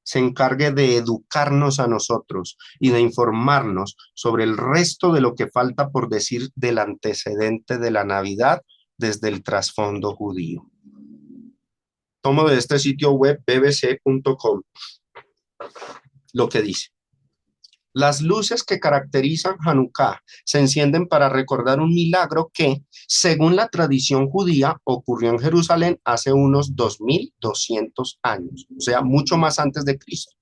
se encargue de educarnos a nosotros y de informarnos sobre el resto de lo que falta por decir del antecedente de la Navidad desde el trasfondo judío. Tomo de este sitio web bbc.com lo que dice. Las luces que caracterizan Hanukkah se encienden para recordar un milagro que, según la tradición judía, ocurrió en Jerusalén hace unos 2200 años, o sea, mucho más antes de Cristo.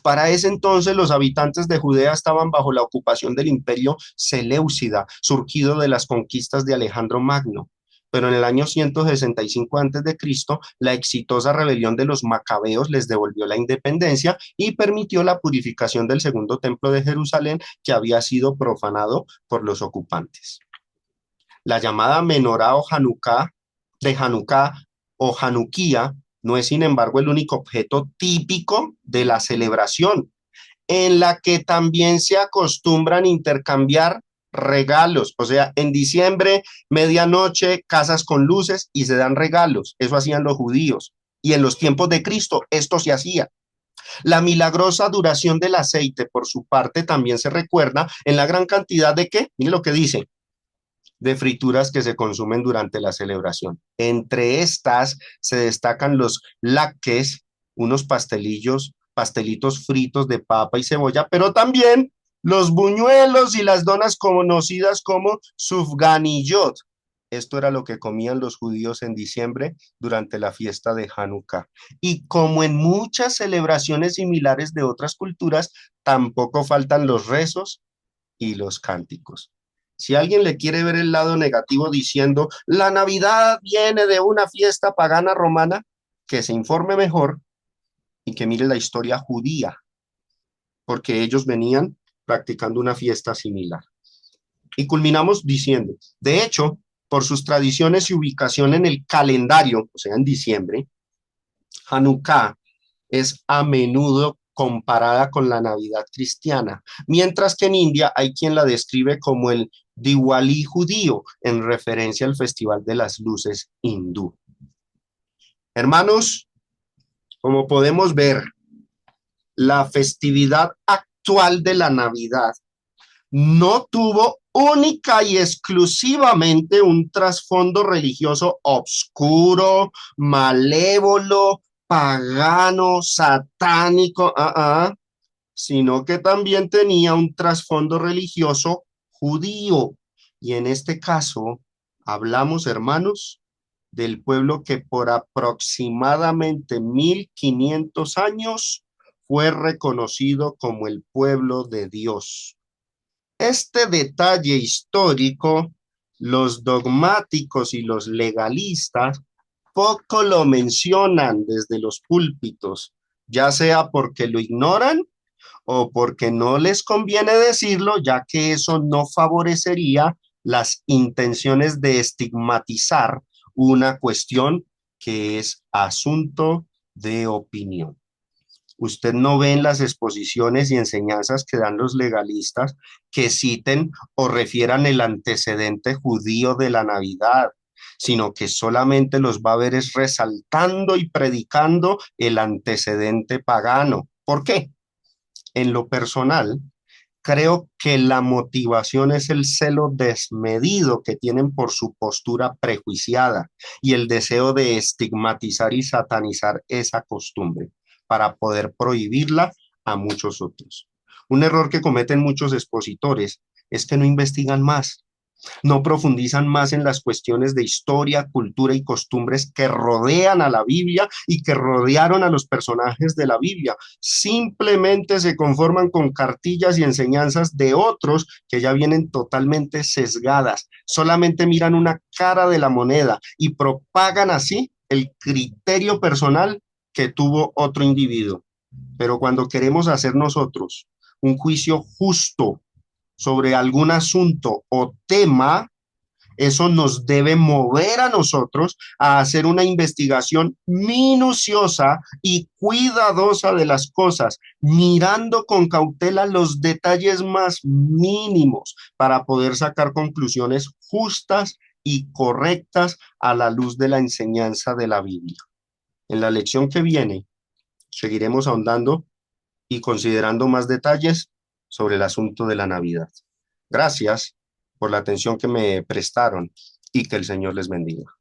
Para ese entonces los habitantes de Judea estaban bajo la ocupación del imperio seleucida, surgido de las conquistas de Alejandro Magno. Pero en el año 165 antes de Cristo, la exitosa rebelión de los macabeos les devolvió la independencia y permitió la purificación del segundo templo de Jerusalén que había sido profanado por los ocupantes. La llamada menorá o Hanukkah, de Hanukkah o Hanukkía, no es sin embargo el único objeto típico de la celebración, en la que también se acostumbran a intercambiar regalos. O sea, en diciembre, medianoche, casas con luces y se dan regalos. Eso hacían los judíos. Y en los tiempos de Cristo esto se hacía. La milagrosa duración del aceite, por su parte, también se recuerda en la gran cantidad de qué, mire lo que dice, de frituras que se consumen durante la celebración. Entre estas se destacan los latkes, unos pastelitos fritos de papa y cebolla, pero también los buñuelos y las donas conocidas como sufganiyot. Esto era lo que comían los judíos en diciembre durante la fiesta de Hanukkah. Y como en muchas celebraciones similares de otras culturas, tampoco faltan los rezos y los cánticos. Si alguien le quiere ver el lado negativo diciendo la Navidad viene de una fiesta pagana romana, que se informe mejor y que mire la historia judía, porque ellos venían practicando una fiesta similar. Y culminamos diciendo, de hecho, por sus tradiciones y ubicación en el calendario, o sea, en diciembre, Hanukkah es a menudo comparada con la Navidad cristiana, mientras que en India hay quien la describe como el Diwali judío, en referencia al Festival de las Luces hindú. Hermanos, como podemos ver, la festividad actual de la Navidad no tuvo única y exclusivamente un trasfondo religioso obscuro, malévolo, pagano, satánico, sino que también tenía un trasfondo religioso judío. Y en este caso, hablamos, hermanos, del pueblo que por aproximadamente 1500 años fue reconocido como el pueblo de Dios. Este detalle histórico, los dogmáticos y los legalistas poco lo mencionan desde los púlpitos, ya sea porque lo ignoran o porque no les conviene decirlo, ya que eso no favorecería las intenciones de estigmatizar una cuestión que es asunto de opinión. Usted no ve en las exposiciones y enseñanzas que dan los legalistas que citen o refieran el antecedente judío de la Navidad, sino que solamente los va a ver es resaltando y predicando el antecedente pagano. ¿Por qué? En lo personal, creo que la motivación es el celo desmedido que tienen por su postura prejuiciada y el deseo de estigmatizar y satanizar esa costumbre para poder prohibirla a muchos otros. Un error que cometen muchos expositores es que no investigan más, no profundizan más en las cuestiones de historia, cultura y costumbres que rodean a la Biblia y que rodearon a los personajes de la Biblia. Simplemente se conforman con cartillas y enseñanzas de otros que ya vienen totalmente sesgadas. Solamente miran una cara de la moneda y propagan así el criterio personal que tuvo otro individuo. Pero cuando queremos hacer nosotros un juicio justo sobre algún asunto o tema, eso nos debe mover a nosotros a hacer una investigación minuciosa y cuidadosa de las cosas, mirando con cautela los detalles más mínimos para poder sacar conclusiones justas y correctas a la luz de la enseñanza de la Biblia. En la lección que viene, seguiremos ahondando y considerando más detalles sobre el asunto de la Navidad. Gracias por la atención que me prestaron y que el Señor les bendiga.